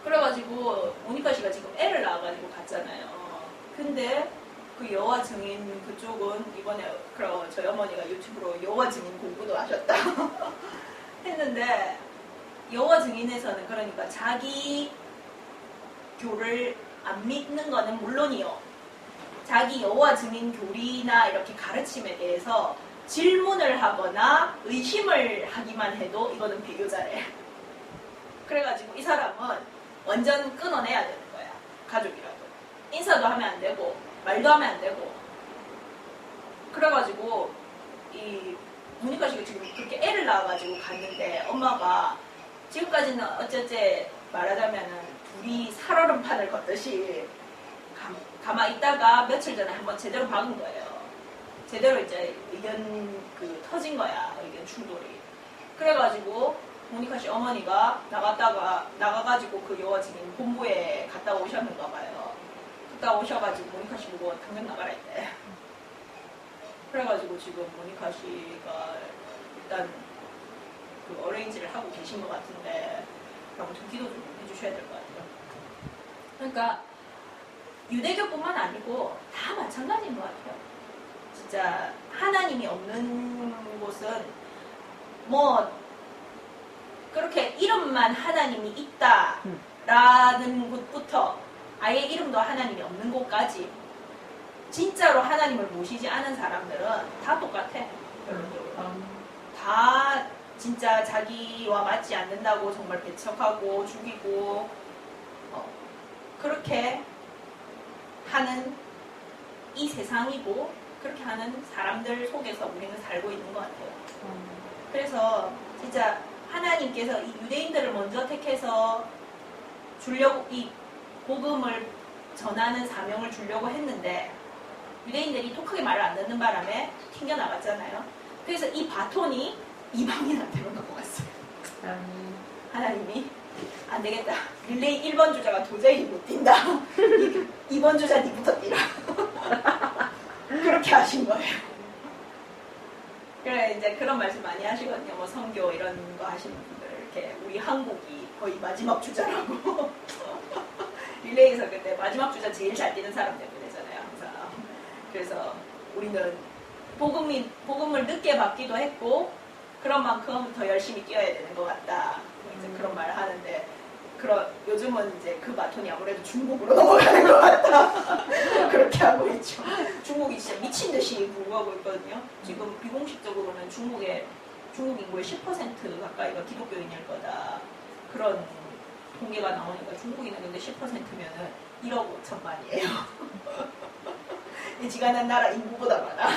그래가지고 모니카 씨가 지금 애를 낳아가지고 갔잖아요. 근데 그 여호와 증인 그쪽은 이번에 그럼 저희 어머니가 유튜브로 여호와 증인 공부도 하셨다 했는데 여호와 증인에서는 그러니까 자기 교를 안 믿는 거는 물론이요. 자기 여호와 증인 교리나 이렇게 가르침에 대해서 질문을 하거나 의심을 하기만 해도 이거는 배교자래. 그래가지고 이 사람은 완전 끊어내야 되는 거야. 가족이라도. 인사도 하면 안 되고 말도 하면 안 되고. 그래가지고 이 모니카 씨가 지금 그렇게 애를 낳아가지고 갔는데 엄마가 지금까지는 어쨌든 말하자면은 둘이 살얼음판을 걷듯이 가만히 있다가 며칠 전에 한번 제대로 박은 거예요. 제대로 이제 의견 터진 거야. 의견 충돌이. 그래가지고 모니카 씨 어머니가 나가가지고 그 여호와 증인 본부에 갔다 오셨는가 봐요. 갔다 오셔가지고 모니카 씨 보고 당장 나가라 했대. 그래가지고 지금 모니카 씨가 일단 그 어레인지를 하고 계신 것 같은데 그럼 좀 기도 좀 해주셔야 될 것 같아요. 그러니까 유대교뿐만 아니고 다 마찬가지인 것 같아요. 진짜 하나님이 없는 곳은 뭐 그렇게 이름만 하나님이 있다라는 곳부터 아예 이름도 하나님이 없는 곳까지 진짜로 하나님을 모시지 않은 사람들은 다 똑같아. 다 진짜 자기와 맞지 않는다고 정말 배척하고 죽이고 그렇게 하는 이 세상이고 그렇게 하는 사람들 속에서 우리는 살고 있는 것 같아요. 그래서 진짜 하나님께서 이 유대인들을 먼저 택해서 주려고 이 복음을 전하는 사명을 주려고 했는데 유대인들이 독하게 말을 안 듣는 바람에 튕겨나갔잖아요. 그래서 이 바톤이 이방인한테로 넘어갔어요. 하나님이 안 되겠다. 릴레이 1번 주자가 도저히 못 뛴다. 2번 주자 니부터 뛰라. 그렇게 하신 거예요. 그래 이제 그런 말씀 많이 하시거든요. 뭐 선교 이런 거 하시는 분들 이렇게 우리 한국이 거의 마지막 주자라고. 릴레이에서 그때 마지막 주자 제일 잘 뛰는 사람 때문이잖아요, 항상. 그래서 우리는 복음을 늦게 받기도 했고 그런 만큼 더 열심히 뛰어야 되는 것 같다. 이제 그런 말을 하는데 요즘은 이제 그 바톤이 아무래도 중국으로 넘어가는 것 같다. 그렇게 하고 있죠. 중국이 진짜 미친 듯이 부구하고 있거든요. 지금 비공식적으로는 중국 인구의 10% 가까이가 기독교인일 거다. 그런 통계가 나오니까 중국인은 근데 10%면은 1억 5천만이에요. 이 지간한 나라 인구보다 많아.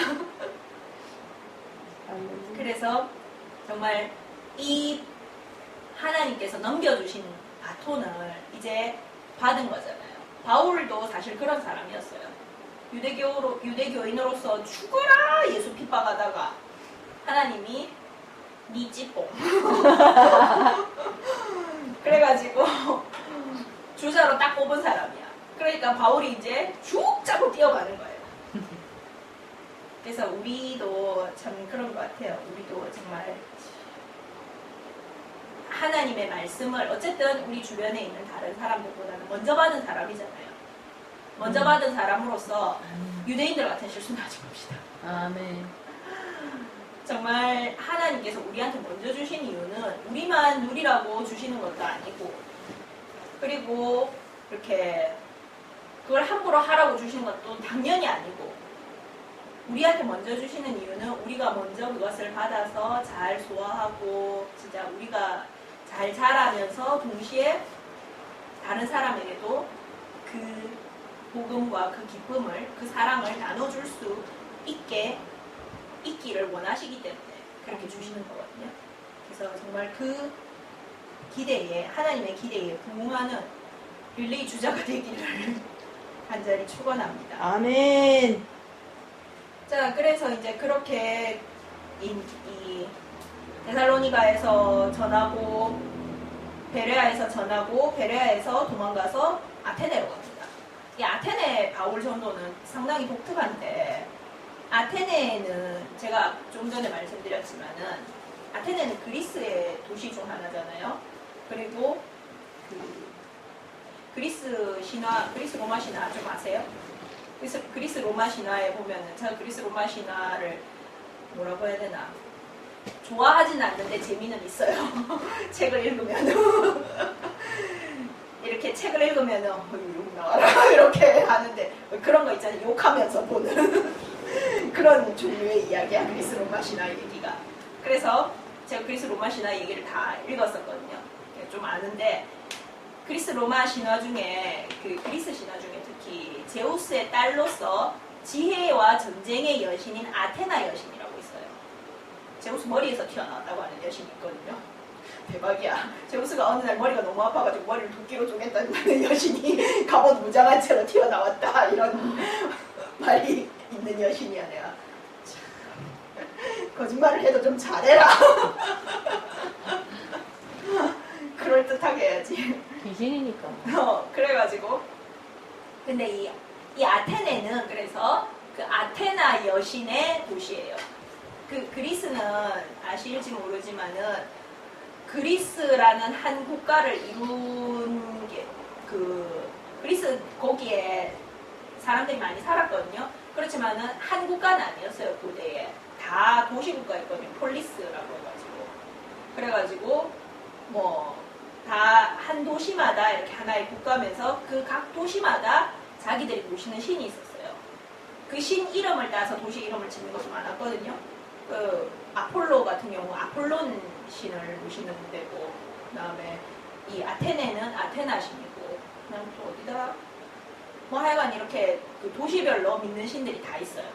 그래서 정말 이 하나님께서 넘겨주신 바톤을 이제 받은 거잖아요. 바울도 사실 그런 사람이었어요. 유대교인으로서 죽어라 예수 핍박하다가 하나님이 니 찌뽕 그래가지고 주자로 딱 뽑은 사람이야. 그러니까 바울이 이제 쭉 짜고 뛰어가는 거예요. 그래서 우리도 참 그런 것 같아요. 우리도 정말 하나님의 말씀을 어쨌든 우리 주변에 있는 다른 사람들보다는 먼저 받은 사람이잖아요. 먼저 받은 사람으로서 유대인들 같은 실수는 하지 맙시다. 아멘. 정말 하나님께서 우리한테 먼저 주신 이유는 우리만 누리라고 주시는 것도 아니고 그리고 이렇게 그걸 함부로 하라고 주시는 것도 당연히 아니고 우리한테 먼저 주시는 이유는 우리가 먼저 그것을 받아서 잘 소화하고 진짜 우리가 잘 자라면서 동시에 다른 사람에게도 그 복음과 그 기쁨을 그 사랑을 나눠줄 수 있기를 원하시기 때문에 그렇게 주시는 거거든요. 그래서 정말 그 기대에 하나님의 기대에 부응하는 릴레이 주자가 되기를 간절히 축원합니다. 아멘. 자, 그래서 이제 그렇게 이 데살로니가에서 전하고 베레아에서 전하고 베레아에서 도망가서 아테네로 갑니다. 이 아테네 바울 전도는 상당히 독특한데, 아테네는 제가 좀 전에 말씀드렸지만은 아테네는 그리스의 도시 중 하나잖아요. 그리고 그리스 신화, 그리스 로마 신화 좀 아세요? 그리스 로마 신화에 보면은, 제가 그리스 로마 신화를 뭐라고 해야 되나, 좋아하진 않는데 재미는 있어요. 책을 읽으면 이렇게 책을 읽으면은 욕 나와라 이렇게 하는데, 그런 거 있잖아요. 욕하면서 보는 그런 종류의 이야기야, 그리스 로마 신화 얘기가. 그래서 제가 그리스 로마 신화 얘기를 다 읽었었거든요. 좀 아는데, 그리스 로마 신화 중에, 그리스 신화 중에 특히 제우스의 딸로서 지혜와 전쟁의 여신인 아테나 여신이라고 있어요. 제우스 머리에서 튀어나왔다고 하는 여신이 있거든요. 대박이야. 제우스가 어느 날 머리가 너무 아파가지고 머리를 도끼로 쪼갰다는 여신이 갑옷 무장한 채로 튀어나왔다, 이런 말이 있는 여신이야. 내가 거짓말을 해도 좀 잘해라. 그럴듯하게 해야지. 귀신이니까. 그래가지고, 근데 이 아테네는 그래서 그 아테나 여신의 도시예요. 그리스는 아실지 모르지만은, 그리스라는 한 국가를 이룬 게, 그리스 거기에 사람들이 많이 살았거든요. 그렇지만은 한 국가는 아니었어요, 고대에. 다 도시국가였거든요. 폴리스라고 해가지고. 그래가지고, 다 한 도시마다 이렇게 하나의 국가면서 그 각 도시마다 자기들이 모시는 신이 있었어요. 그 신 이름을 따서 도시 이름을 짓는 것이 많았거든요. 아폴로 같은 경우 아폴론 신을 모시는 데고, 그 다음에 이 아테네는 아테나 신이고, 그다음 또 어디다? 하여간 이렇게 그 도시별로 믿는 신들이 다 있어요.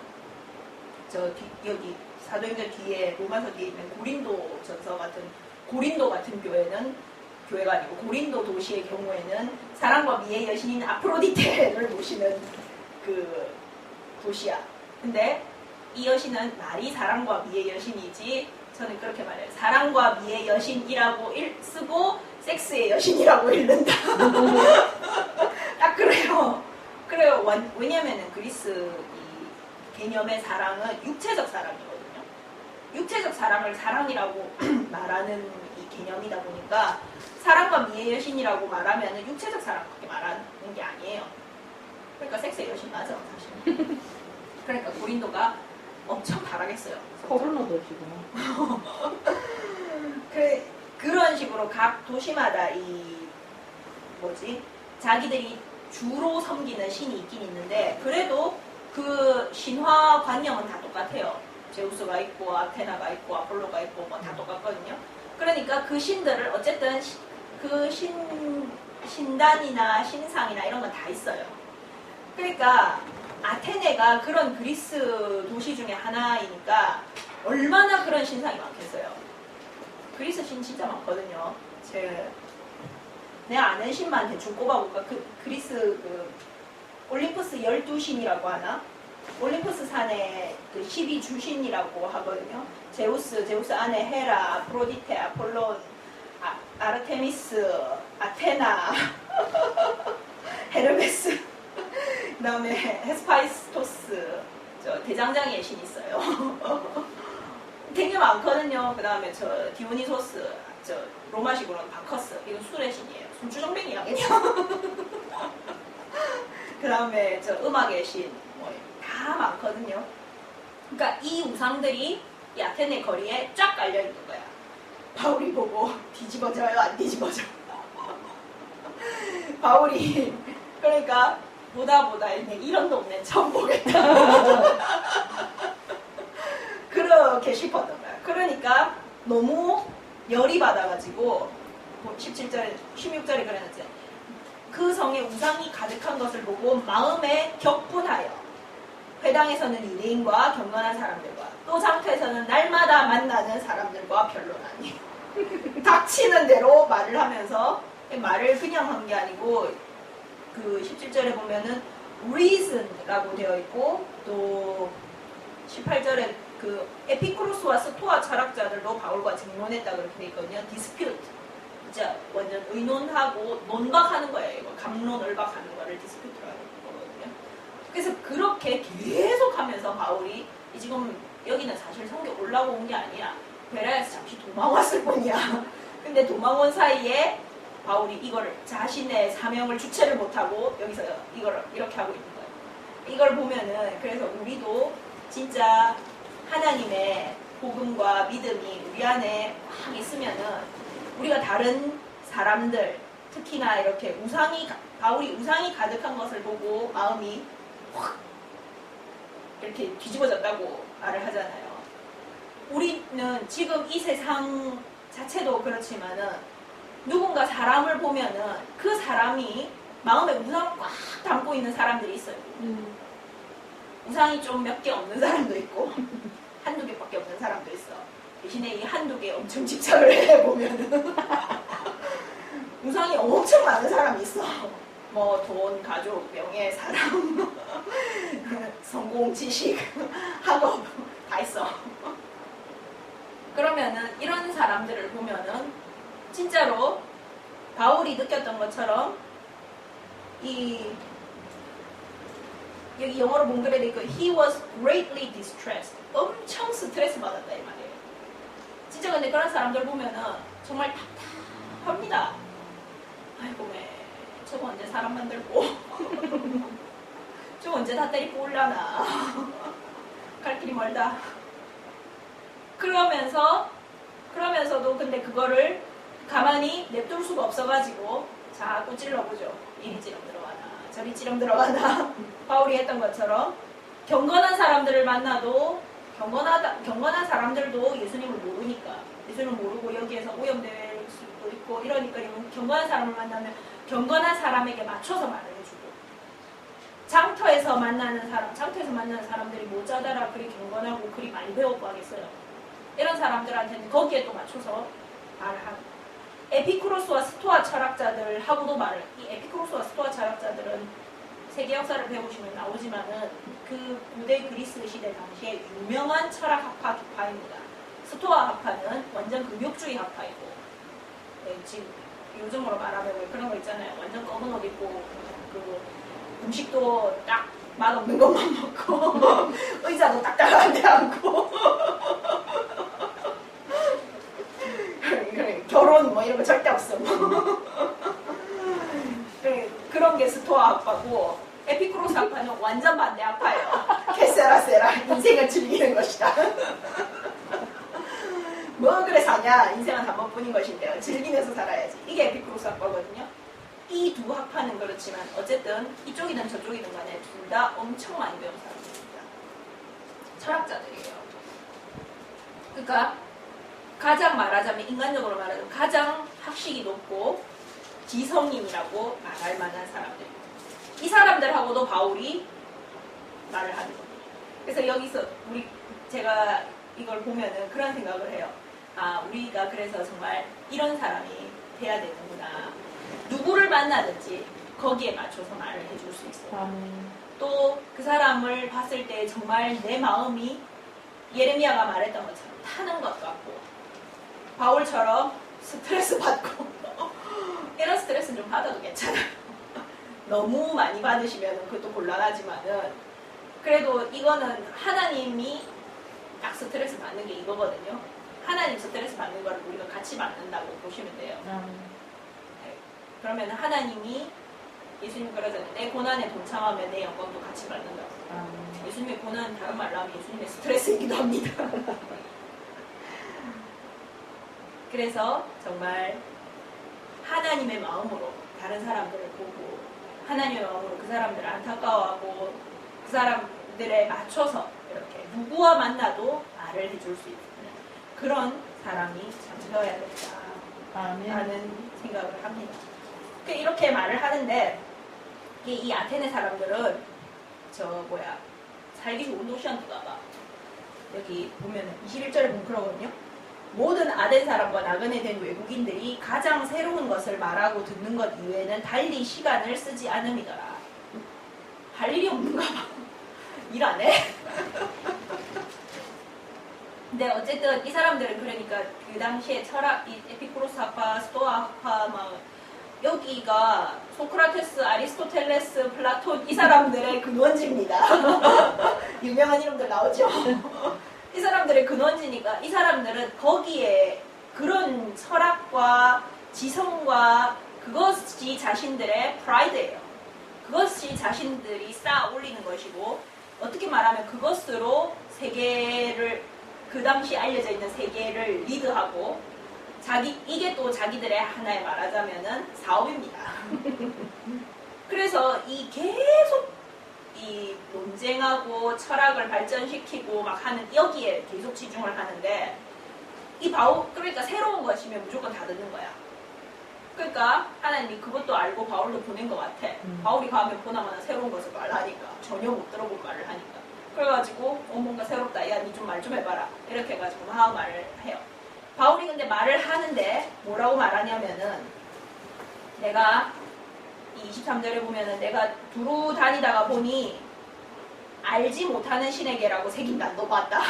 여기 사도행전 뒤에, 로마서 뒤에 있는 고린도 전서 같은, 고린도 같은 교회가 아니고 고린도 도시의 경우에는 사랑과 미의 여신인 아프로디테를 모시는 그 도시야. 근데 이 여신은 말이 사랑과 미의 여신이지, 저는 그렇게 말해요. 사랑과 미의 여신이라고 쓰고 섹스의 여신이라고 읽는다. 딱 그래요. 왜냐면은 그리스 이 개념의 사랑은 육체적 사랑이거든요. 육체적 사랑을 사랑이라고 말하는 이 개념이다 보니까, 사랑과 미의 여신이라고 말하면은 육체적 사랑 그렇게 말하는 게 아니에요. 그러니까 섹스의 여신 맞아, 사실. 그러니까 고린도가 엄청 바라겠어요. 코로나 도시구나. 그런 식으로 각 도시마다 자기들이 주로 섬기는 신이 있긴 있는데, 그래도 그 신화 관념은 다 똑같아요. 제우스가 있고 아테나가 있고 아폴로가 있고 다 똑같거든요. 그러니까 그 신들을 어쨌든 그 신단이나 신상이나 이런 건 다 있어요. 그러니까 아테네가 그런 그리스 도시 중에 하나이니까 얼마나 그런 신상이 많겠어요. 그리스 신 진짜 많거든요. 내가 아는 신만 대충 꼽아볼까? 그리스 올림푸스 12신이라고 하나? 올림푸스 산에 12주신이라고 하거든요. 제우스 안에 헤라, 아프로디테, 아폴론, 아르테미스, 아테나, 헤르메스, 그 다음에 헤스파이스토스, 대장장이의 신이 있어요. 되게 많거든요. 그 다음에 디오니소스, 로마식으로는 바커스, 이건 술의 신이에요. 술주정뱅이야 그냥. 그 다음에 음악의 신, 다 많거든요. 그러니까 이 우상들이 이 아테네 거리에 쫙 깔려 있는 거야. 바울이 보고 뒤집어져요, 안 뒤집어져? 바울이 그러니까 보다 이런 동네 처음 보겠다. 그렇게 싶었던 거야. 그러니까 너무 열이 받아가지고 17절에 16절에 그랬는지, 그 성에 우상이 가득한 것을 보고 마음에 격분하여 회당에서는 유대인과 경건한 사람들과 또 장터에서는 날마다 만나는 사람들과 변론하니 닥치는 대로 말을 하면서, 말을 그냥 한 게 아니고 그 17절에 보면은 reason라고 되어 있고, 또 18절에 그 에피쿠로스와 스토아 철학자들도 바울과 쟁론했다 그렇게 되어 있거든요. dispute, 진짜 완전 의논하고 논박하는 거예요. 이거 감론을박하는 거를 디스퓨트라고 그래서 그렇게 계속 하면서 바울이 지금 여기는 사실 성경 올라온 게 아니야. 베라에서 잠시 도망왔을 뿐이야. 근데 도망온 사이에 바울이 이거를 자신의 사명을 주체를 못하고 여기서 이걸 이렇게 하고 있는 거예요. 이걸 보면은 그래서 우리도 진짜 하나님의 복음과 믿음이 우리 안에 확 있으면은 우리가 다른 사람들 특히나 이렇게 바울이 우상이 가득한 것을 보고 마음이 확 이렇게 뒤집어졌다고 말을 하잖아요. 우리는 지금 이 세상 자체도 그렇지만은 누군가 사람을 보면은 그 사람이 마음에 우상을 꽉 담고 있는 사람들이 있어요. 우상이 좀 몇 개 없는 사람도 있고 한두 개밖에 없는 사람도 있어. 대신에 이 한두 개 엄청 집착을 해보면은 우상이 엄청 많은 사람이 있어. 뭐 돈, 가족, 명예, 사람, 성공, 지식, 학업 다 있어. 그러면은 이런 사람들을 보면은 진짜로 바울이 느꼈던 것처럼 여기 영어로 몽글에 돼 있고 he was greatly distressed. 엄청 스트레스 받았다 이 말이에요. 진짜 근데 그런 사람들 보면은 정말 답답합니다. 아이고 왜 저거 언제 사람 만들고 저거 언제 다 때리고 올라나 갈 길이 멀다. 그러면서도 근데 그거를 가만히 냅둘 수가 없어가지고 자꾸 찔러보죠. 이리 찌렁 들어가나 저리 찌렁 들어가나. 바울이 했던 것처럼 경건한 사람들을 만나도 경건한 사람들도 예수님을 모르니까 예수님을 모르고 여기에서 오염될 수도 있고 이러니까 경건한 사람을 만나면 경건한 사람에게 맞춰서 말을 해주고 장터에서 만나는 사람들이 뭐 짜다라 그리 경건하고 그리 많이 배웠고 하겠어요. 이런 사람들한테는 거기에 또 맞춰서 말을 하고 에피쿠로스와 스토아 철학자들하고도 이 에피쿠로스와 스토아 철학자들은 세계 역사를 배우시면 나오지만은 그 고대 그리스 시대 당시에 유명한 철학 학파 두 파입니다. 스토아 학파는 완전 금욕주의 학파이고 지금 요즘으로 말하면 그런 거 있잖아요. 완전 검은 옷 입고 그 음식도 딱 맛없는 것만 먹고 의자도 딱딱한 데 앉고 결혼 뭐 이런 거 절대 없어. 그런 게 스토아 학파고 에피쿠로스 학파는 완전 반대 학파예요. 케세라세라 인생을 즐기는 것이다. 뭐 그래 사냐 인생은 한 번뿐인 것인데요. 즐기면서 살아야지. 이게 에피쿠로스 학파거든요. 이 두 학파는 그렇지만 어쨌든 이쪽이든 저쪽이든 간에 둘 다 엄청 많이 배운 사람들입니다. 철학자들이에요. 그러니까 가장 말하자면 인간적으로 말하자면 가장 학식이 높고 지성인이라고 말할 만한 사람들입니다. 이 사람들하고도 바울이 말을 하는 겁니다. 그래서 여기서 제가 이걸 보면은 그런 생각을 해요. 아, 우리가 그래서 정말 이런 사람이 돼야 되는구나. 누구를 만나든지 거기에 맞춰서 말을 해줄 수 있어요. 또 그 사람을 봤을 때 정말 내 마음이 예레미야가 말했던 것처럼 타는 것 같고 바울처럼 스트레스 받고 이런 스트레스는 좀 받아도 괜찮아요. 너무 많이 받으시면 그것도 곤란하지만은 그래도 이거는 하나님이 딱 스트레스 받는 게 이거거든요. 하나님 스트레스 받는 거를 우리가 같이 받는다고 보시면 돼요. 네. 그러면 하나님이 예수님 그러잖아요. 내 고난에 동참하면 내 영광도 같이 받는다고. 예수님의 고난은 다른 말로 하면 예수님의 스트레스이기도 합니다. 그래서 정말 하나님의 마음으로 다른 사람들을 보고 하나님의 마음으로 그 사람들을 안타까워하고 그 사람들에 맞춰서 이렇게 누구와 만나도 말을 해줄 수 있는 그런 사람이 참 되어야 된다라는 생각을 합니다. 이렇게 말을 하는데 이 아테네 사람들은 살기 좋은 도시한테가 봐. 여기 보면 21절에 보면 그러거든요. 모든 아덴 사람과 나그네 된 외국인들이 가장 새로운 것을 말하고 듣는 것 이외에는 달리 시간을 쓰지 않음이더라. 할 일이 없는가 봐. 일 안 해? 근데 어쨌든 이 사람들은 그러니까 그 당시에 철학, 이 에피쿠로스 학파, 스토아 학파, 여기가 소크라테스, 아리스토텔레스, 플라톤 이 사람들의 근원지입니다. 유명한 이름들 나오죠. 이 사람들의 근원지니까 이 사람들은 거기에 그런 철학과 지성과 그것이 자신들의 프라이드예요. 그것이 자신들이 쌓아 올리는 것이고 어떻게 말하면 그것으로 세계를 그 당시 알려져 있는 세계를 리드하고 이게 또 자기들의 하나의 말하자면은 사업입니다. 그래서 계속 이 논쟁하고 철학을 발전시키고 막 하는 여기에 계속 집중을 하는데 그러니까 새로운 것이면 무조건 다 듣는 거야. 그러니까 하나님이 그것도 알고 바울도 보낸 것 같아. 바울이 가면 보나마나 새로운 것을 말하니까 전혀 못 들어본 말을 하니까. 그래가지고 뭔가 새롭다. 야, 니 좀 말 좀 해봐라. 이렇게 해가지고 막 말을 해요. 바울이 근데 말을 하는데 뭐라고 말하냐면은 내가 이 23절에 보면은 내가 두루 다니다가 보니 알지 못하는 신에게라고 새긴 단도 봤다.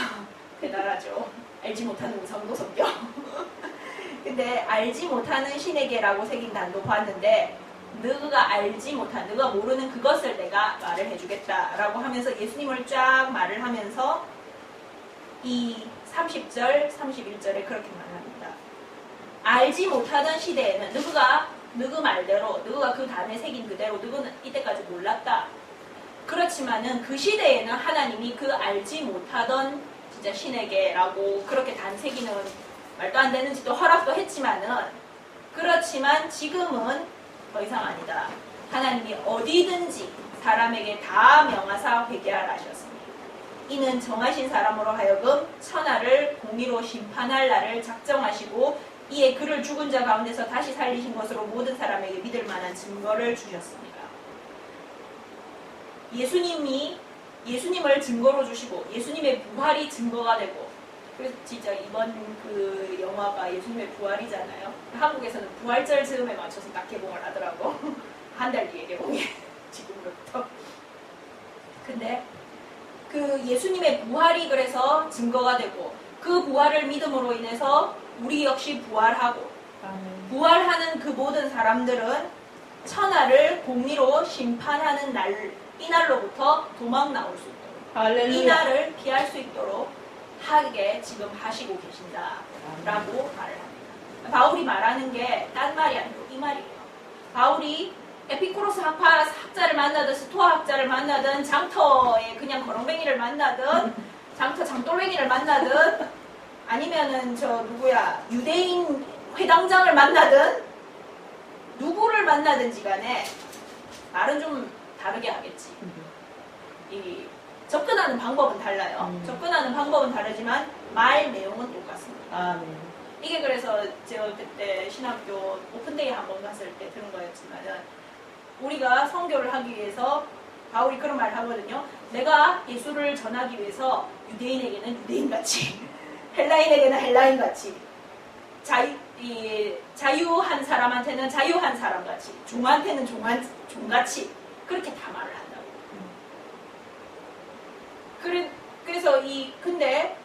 대단하죠. 알지 못하는 우상도 섬겨. 근데 알지 못하는 신에게라고 새긴 단도 봤는데 너가 알지 못한, 너가 모르는 그것을 내가 말을 해주겠다라고 하면서 예수님을 쫙 말을 하면서 이 30절, 31절에 그렇게 말합니다. 알지 못하던 시대에는 누구 말대로, 누구가 그 단에 새긴 그대로 누구는 이때까지 몰랐다. 그렇지만은 그 시대에는 하나님이 그 알지 못하던 진짜 신에게라고 그렇게 단 새기는 말도 안 되는 짓도 허락도 했지만은 그렇지만 지금은 더 이상 아니다. 하나님이 어디든지 사람에게 다 명하사 회개하라 하셨습니다. 이는 정하신 사람으로 하여금 천하를 공의로 심판할 날을 작정하시고 이에 그를 죽은 자 가운데서 다시 살리신 것으로 모든 사람에게 믿을 만한 증거를 주셨습니다. 예수님을 증거로 주시고 예수님의 부활이 증거가 되고 그래서 진짜 이번 그 영화가 예수님의 부활이잖아요. 한국에서는 부활절 즈음에 맞춰서 딱 개봉을 하더라고. 한 달 뒤에 개봉해. 지금부터. 근데 그 예수님의 부활이 그래서 증거가 되고 그 부활을 믿음으로 인해서 우리 역시 부활하고 부활하는 그 모든 사람들은 천하를 공의로 심판하는 이 날로부터 도망 나올 수 있도록 할렐루야. 이 날을 피할 수 있도록 하게 지금 하시고 계신다라고 말을 합니다. 바울이 말하는 게 딴 말이 아니고 이 말이에요. 바울이 에피쿠로스 학자를 만나든 스토아 학자를 만나든 장터에 그냥 거렁뱅이를 만나든 장돌뱅이를 만나든 아니면은 유대인 회당장을 만나든 누구를 만나든지 간에 말은 좀 다르게 하겠지. 이 접근하는 방법은 달라요. 접근하는 방법은 다르지만 말 내용은 똑같습니다. 아멘. 이게 그래서 제가 그때 신학교 오픈데이 한번 갔을 때 들은 거였지만은 우리가 선교를 하기 위해서 바울이 그런 말을 하거든요. 내가 예수를 전하기 위해서 유대인에게는 유대인같이 헬라인에게는 헬라인같이 자유한 사람한테는 자유한 사람같이 종한테는 종같이 그렇게 다 말을 한다고. 그래서 근데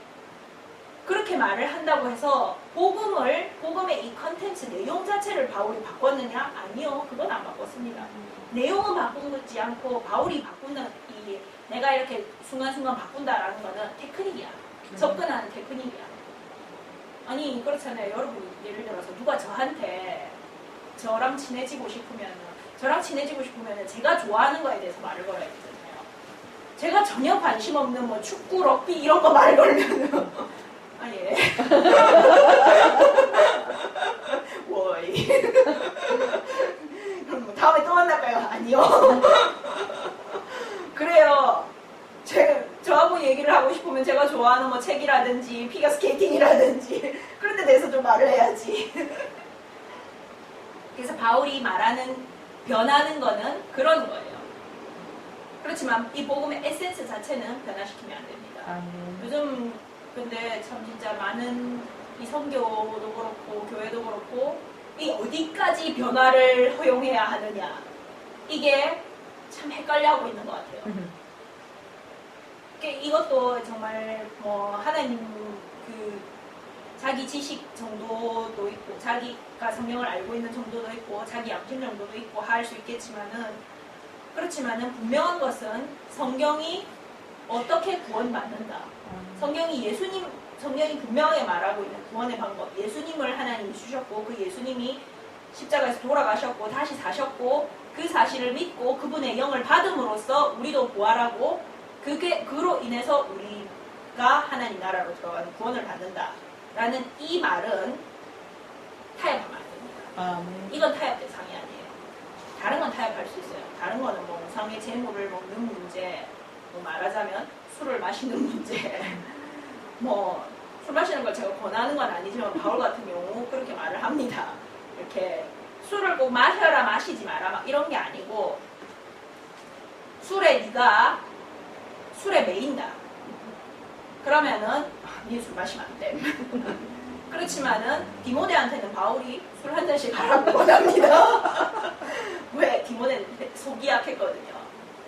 그렇게 말을 한다고 해서 복음의 이 컨텐츠 내용 자체를 바울이 바꿨느냐? 아니요. 그건 안 바꿨습니다. 내용은 바꾸지 않고 바울이 바꾸는 내가 이렇게 순간순간 바꾼다라는 거는 테크닉이야. 접근하는 테크닉이야. 아니 그렇잖아요. 여러분 예를 들어서 누가 저랑 친해지고 싶으면 제가 좋아하는 거에 대해서 말을 걸어야 되잖아요. 제가 전혀 관심 없는 뭐 축구, 럭비 이런 거 말 걸면은 아 예. 워이. 그럼 뭐 다음에 또 만날까요? 아니요. 그래요. 저하고 얘기를 하고 싶으면 제가 좋아하는 뭐 책이라든지 피겨스케이팅이라든지 그런 데 대해서 좀 말을 해야지. 그래서 바울이 변하는 거는 그런 거예요. 그렇지만 이 복음의 에센스 자체는 변화시키면 안 됩니다. 요즘 근데 참 진짜 많은 이 선교도 그렇고 교회도 그렇고 이 어디까지 변화를 허용해야 하느냐 이게 참 헷갈려하고 있는 것 같아요. 이것도 정말 뭐 하나님 자기 지식 정도도 있고 자기가 성경을 알고 있는 정도도 있고 자기 양심 정도도 있고 할 수 있겠지만은 그렇지만은 분명한 것은 성경이 어떻게 구원받는다. 성경이 분명하게 말하고 있는 구원의 방법. 예수님을 하나님이 주셨고 그 예수님이 십자가에서 돌아가셨고 다시 사셨고 그 사실을 믿고 그분의 영을 받음으로써 우리도 부활하고 그로 인해서 우리가 하나님 나라로 들어가는 구원을 받는다라는 이 말은 타협하면 안 됩니다. 이건 타협 대상이 아니에요. 다른 건 타협할 수 있어요. 다른 거는 뭐 우상의 재물을 먹는 문제, 뭐 말하자면 술을 마시는 문제, 뭐 술 마시는 걸 제가 권하는 건 아니지만 바울 같은 경우 그렇게 말을 합니다. 이렇게 술을 꼭 마셔라 마시지 마라 막 이런 게 아니고 네가 술에 매인다. 그러면은 니 술 마시면 안 돼. 그렇지만은 디모데한테는 바울이 술 한 잔씩 하라고 원합니다. 왜? 디모데는 속이 약했거든요.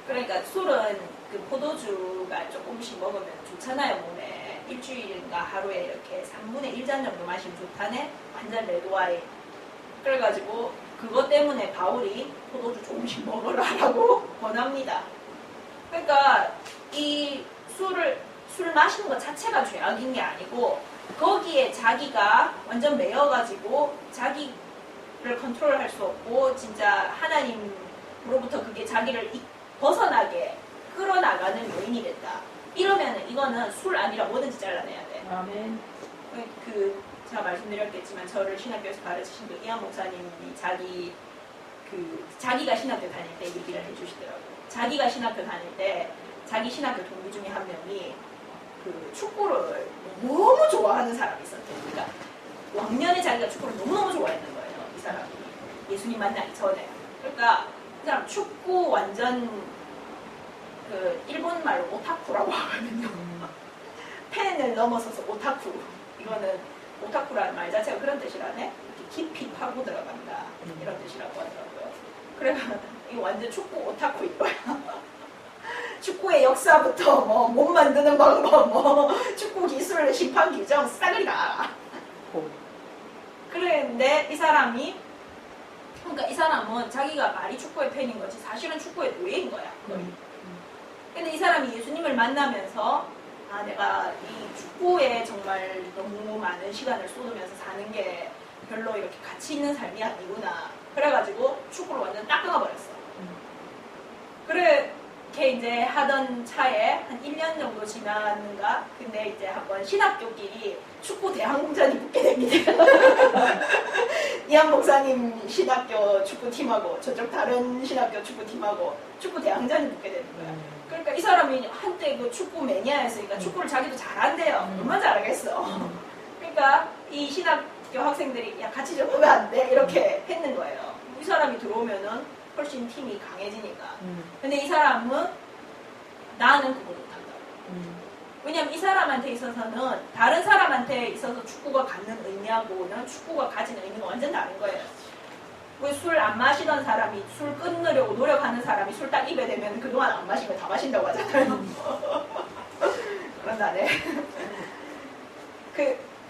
그러니까 술은 그 포도주가 조금씩 먹으면 좋잖아요, 몸에. 일주일인가 하루에 이렇게 3분의 1잔 정도 마시면 좋다네. 완전 레드와인. 그래가지고 그것 때문에 바울이 포도주 조금씩 먹으라고 권합니다. 그러니까 이 술 마시는 것 자체가 죄악인 게 아니고 거기에 자기가 완전 매여가지고 자기를 컨트롤할 수 없고 진짜 하나님으로부터 그게 자기를 벗어나게 끌어나가는 요인이 됐다. 이러면 이거는 술 아니라 뭐든지 잘라내야 돼. 아멘. 제가 말씀드렸겠지만 저를 신학교에서 가르치신 그 이한 목사님이 자기가 신학교 다닐 때 얘기를 해주시더라고요. 자기가 신학교 다닐 때 자기 신학교 동기 중에 한 명이 그 축구를 너무 좋아하는 사람이 있었대요. 그러니까 왕년에 자기가 축구를 너무너무 좋아했는 거예요. 이 사람이 예수님 만나기 전에. 그러니까 이 사람 축구 완전 그 일본 말로 오타쿠라고 하거든요. 팬을 넘어서서 오타쿠. 이거는 오타쿠라는 말 자체가 그런 뜻이라네. 깊이 파고 들어간다. 이런 뜻이라고 하더라고요. 그래서 이거 완전 축구 오타쿠인 거야. 축구의 역사부터 뭐 몸 만드는 방법, 뭐 축구 기술, 심판 규정 싸그리 다. 그런데 그러니까 이 사람은 자기가 말이 축구의 팬인 거지 사실은 축구의 노예인 거야. 근데 이 사람이 예수님을 만나면서 내가 이 축구에 정말 너무 많은 시간을 쏟으면서 사는 게 별로 이렇게 가치 있는 삶이 아니구나. 그래가지고 축구를 완전 딱 끊어버렸어. 그렇게 이제 하던 차에 한 1년 정도 지났는가? 근데 이제 한번 신학교끼리 축구 대항전이 붙게 됩니다. 이한 목사님 신학교 축구팀하고 저쪽 다른 신학교 축구팀하고 축구 대항전이 붙게 되는 거야. 그러니까 이 사람이 한때 그 축구 매니아였으니까 축구를 자기도 잘한대요. 얼마나 잘하겠어. 그러니까 이 신학교 학생들이 야 같이 좀 하면 안 돼? 이렇게 했는 거예요. 이 사람이 들어오면은 훨씬 팀이 강해지니까. 근데 이 사람은 나는 그거 못한다. 왜냐면 이 사람한테 있어서는 다른 사람한테 있어서 축구가 갖는 의미하고는 축구가 가진 의미가 완전 다른 거예요. 술 안 마시던 사람이 술 끊으려고 노력하는 사람이 술 딱 입에 대면 그동안 안 마신 거 다 마신다고 하잖아요. 그런다네.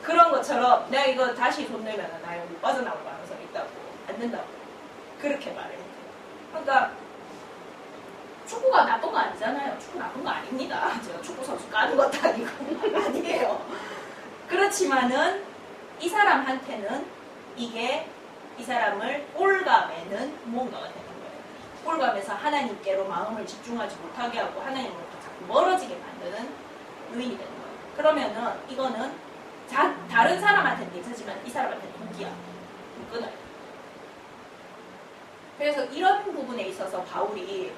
그런 것처럼 내가 이거 다시 돈 내면 나 이거 못 빠져나올 가능성이 있다고. 안 된다고. 그렇게 말을 해요. 그러니까 축구가 나쁜 거 아니잖아요. 축구 나쁜 거 아닙니다. 제가 축구 선수 까는 것도 아니고 아니에요. 그렇지만은 이 사람한테는 이게 이 사람을 올가매는 무언가가 되는 거예요. 올가매서 하나님께로 마음을 집중하지 못하게 하고 하나님으로부터 자꾸 멀어지게 만드는 요인이 되는 거예요. 그러면은 이거는 다른 사람한테는 괜찮지만 이 사람한테는 독이야. 끊어요. 그래서 이런 부분에 있어서 바울이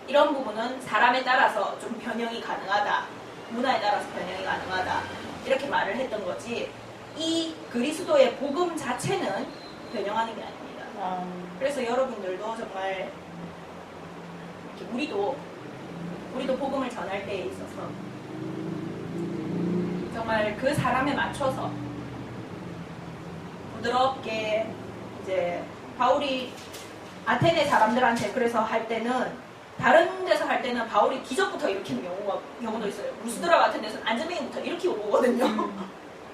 이런 부분은 사람에 따라서 좀 변형이 가능하다. 문화에 따라서 변형이 가능하다. 이렇게 말을 했던 거지 이 그리스도의 복음 자체는 변형하는 게 아닙니다. 그래서 여러분들도 정말 이렇게 우리도 복음을 전할 때에 있어서 정말 그 사람에 맞춰서 부드럽게 이제 바울이 아테네 사람들한테 그래서 할 때는 다른 데서 할 때는 바울이 기적부터 일으키는 경우도 있어요. 루스드라 같은 데서는 안전뱅이부터 일으키고 오거든요.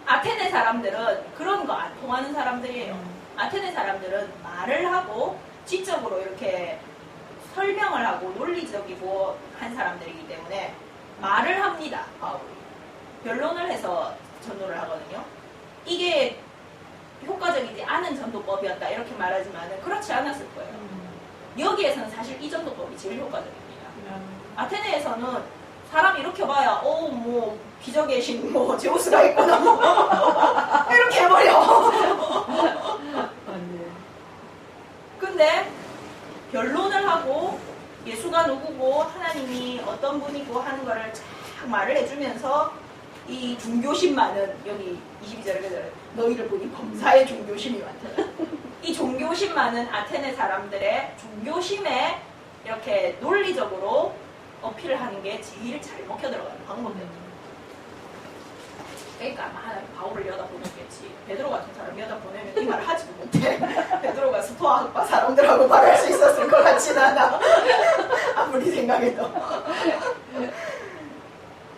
아테네 사람들은 그런 거 안 통하는 사람들이에요. 아테네 사람들은 말을 하고 지적으로 이렇게 설명을 하고 논리적이고 한 사람들이기 때문에 말을 합니다. 바울이. 변론을 해서 전도를 하거든요. 이게 효과적이지 않은 전도법이었다 이렇게 말하지만 그렇지 않았을 거예요. 여기에서는 사실 이 전도법이 제일 효과적입니다. 아테네에서는 사람 이렇게 봐야 뭐 기적의 신 뭐 제우스가 있구나 뭐 이렇게 해버려. 근데 변론을 하고 예수가 누구고 하나님이 어떤 분이고 하는 거를 쫙 말을 해주면서 이 종교심 많은 여기 22절에 너희를 보니 범사의 종교심이 많다. 이 종교심 많은 아테네 사람들의 종교심에 이렇게 논리적으로 어필을 하는 게 제일 잘 먹혀 들어가는 방법이었죠. 그러니까 아마 하나님 바울을 여다 보냈겠지. 베드로 같은 사람 여다 보내면 이 말을 하지도 못해. 베드로가 스토아학파 사람들하고 말할 수 있었을 것 같진 않아. 아무리 생각해도.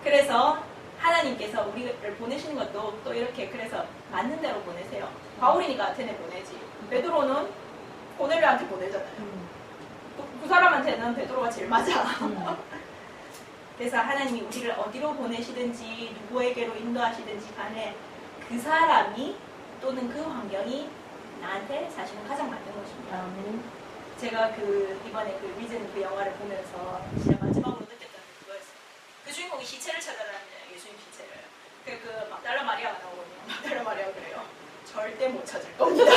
그래서 하나님께서 우리를 보내시는 것도 또 이렇게 그래서 맞는 대로 보내세요. 바울이니까 아테네 보내지. 베드로는 고넬료한테 보내잖아요. 그 사람한테는 베드로가 제일 맞아. 그래서 하나님이 우리를 어디로 보내시든지 누구에게로 인도하시든지 간에 그 사람이 또는 그 환경이 나한테 사실은 가장 맞는 것입니다. 제가 이번에 리즌 영화를 보면서 진짜 마지막으로 느꼈던 게 그거였어요. 그 주인공이 시체를 찾아다니잖아요. 예수님 시체를. 그 막달라 마리아가 나오거든요. 막달라 마리아가 그래요. 절대 못 찾을 겁니다.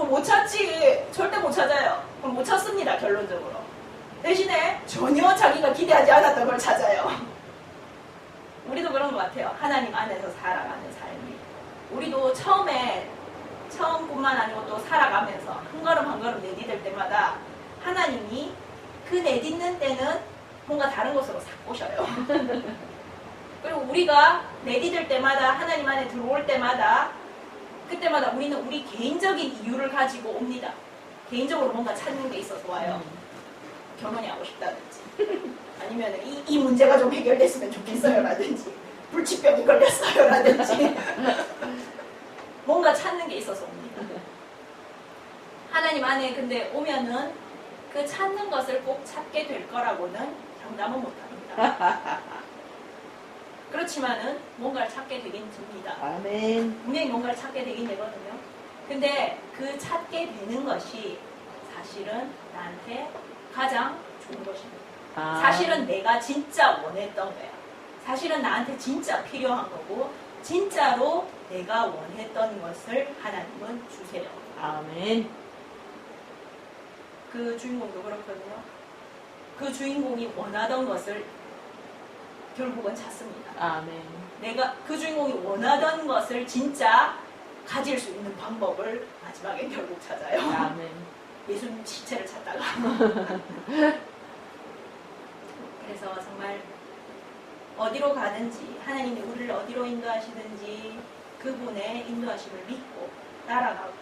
못 찾지. 절대 못 찾아요. 그럼 못 찾습니다. 결론적으로. 대신에 전혀 자기가 기대하지 않았던 걸 찾아요. 우리도 그런 것 같아요. 하나님 안에서 살아가는 삶이. 우리도 처음뿐만 아니고 또 살아가면서 한 걸음 한 걸음 내디딜 때마다 하나님이 그 내딛는 때는 뭔가 다른 곳으로 싹 꼬셔요. 그리고 우리가 내디딜 때마다 하나님 안에 들어올 때마다 그때마다 우리는 우리 개인적인 이유를 가지고 옵니다. 개인적으로 뭔가 찾는 게 있어서 와요. 결혼이 하고 싶다든지 아니면 이 문제가 좀 해결됐으면 좋겠어요 라든지 불치병이 걸렸어요 라든지 뭔가 찾는 게 있어서 옵니다. 하나님 안에 근데 오면은 그 찾는 것을 꼭 찾게 될 거라고는 장담은 못합니다. 그렇지만은 뭔가를 찾게 되긴 됩니다. 아멘. 분명히 뭔가를 찾게 되긴 되거든요. 근데 그 찾게 되는 것이 사실은 나한테 가장 좋은 것입니다. 사실은 내가 진짜 원했던 거야. 사실은 나한테 진짜 필요한 거고 진짜로 내가 원했던 것을 하나님은 주세요. 아멘. 그 주인공도 그렇거든요. 그 주인공이 원하던 것을 결국은 찾습니다. 아멘. 내가 그 주인공이 원하던 것을 진짜 가질 수 있는 방법을 마지막에 결국 찾아요. 아멘. 예수님 시체를 찾다가. 그래서 정말 어디로 가든지 하나님이 우리를 어디로 인도하시든지 그분의 인도하심을 믿고 따라가고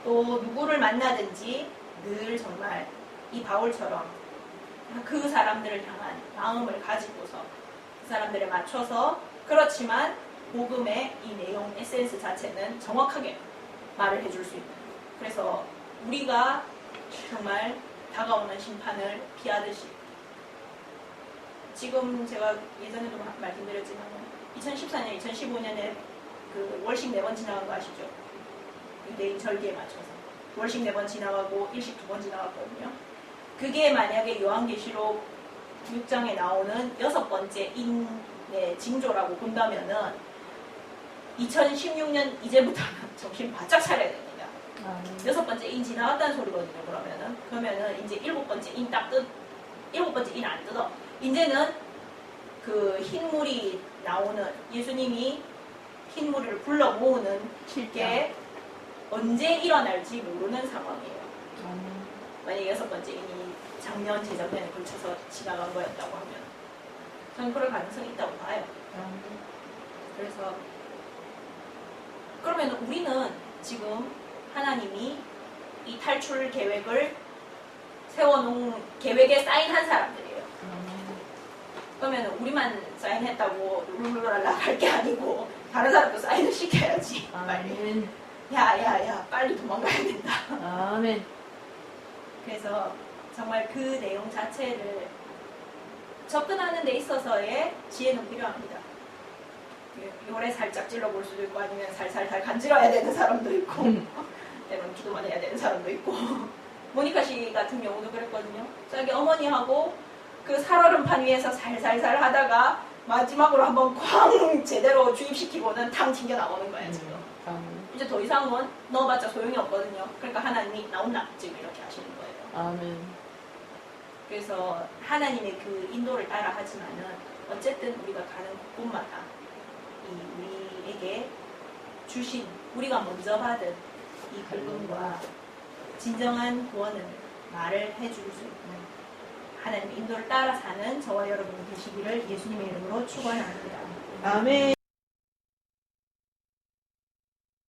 또 누구를 만나든지 늘 정말 이 바울처럼 그 사람들을 향한 마음을 가지고서 그 사람들에 맞춰서 그렇지만 복음의 이 내용 에센스 자체는 정확하게 말을 해줄 수 있는 그래서 우리가 정말 다가오는 심판을 피하듯이 지금 제가 예전에도 말씀드렸지만 2014년, 2015년에 그 월식 4번 지나간 거 아시죠? 유대인 절기에 맞춰서 월식 4번 지나가고 일식 2번 지나갔거든요. 그게 만약에 요한계시록 6장에 나오는 6번째 인의 징조라고 본다면은 2016년 이제부터는 정신 바짝 차려야 됩니다. 6번째 인 지나갔다는 소리거든요. 그러면은 이제 7번째 인 딱 7번째 인 안 뜯어. 이제는 그 흰물이 나오는 예수님이 흰물을 불러 모으는 게 언제 일어날지 모르는 상황이에요. 만약에 6번째 인이 작년, 재작년에 걸쳐서 지나간 거였다고 하면 저는 그럴 가능성이 있다고 봐요. 그래서 그러면 우리는 지금 하나님이 이 탈출 계획을 세워놓은 계획에 사인한 사람들이에요. 그러면 우리만 사인했다고 룰루랄라 할 게 아니고 다른 사람도 사인을 시켜야지. 빨리. 아멘. 야야야 빨리 도망가야 된다. 아멘. 그래서 정말 그 내용 자체를 접근하는 데 있어서의 지혜는 필요합니다. 요래 살짝 찔러볼 수도 있고 아니면 살살살 간질러야 되는 사람도 있고 때로는 기도만 해야 되는 사람도 있고 모니카 씨 같은 경우도 그랬거든요. 자기 어머니하고 그 살얼음판 위에서 살살살 하다가 마지막으로 한번 쾅 제대로 주입시키고는 탕 튕겨 나오는 거예요 지금. 이제 더 이상은 넣어봤자 소용이 없거든요. 그러니까 하나님이 나온나 지금 이렇게 하시는 거예요. 아멘. 그래서 하나님의 그 인도를 따라 하지만은 어쨌든 우리가 가는 곳곳마다 이 우리에게 주신 우리가 먼저 받은 이 긁음과 진정한 구원을 말을 해줄 수 있는 하나님의 인도를 따라 사는 저와 여러분이 되시기를 예수님의 이름으로 축원합니다. 아멘.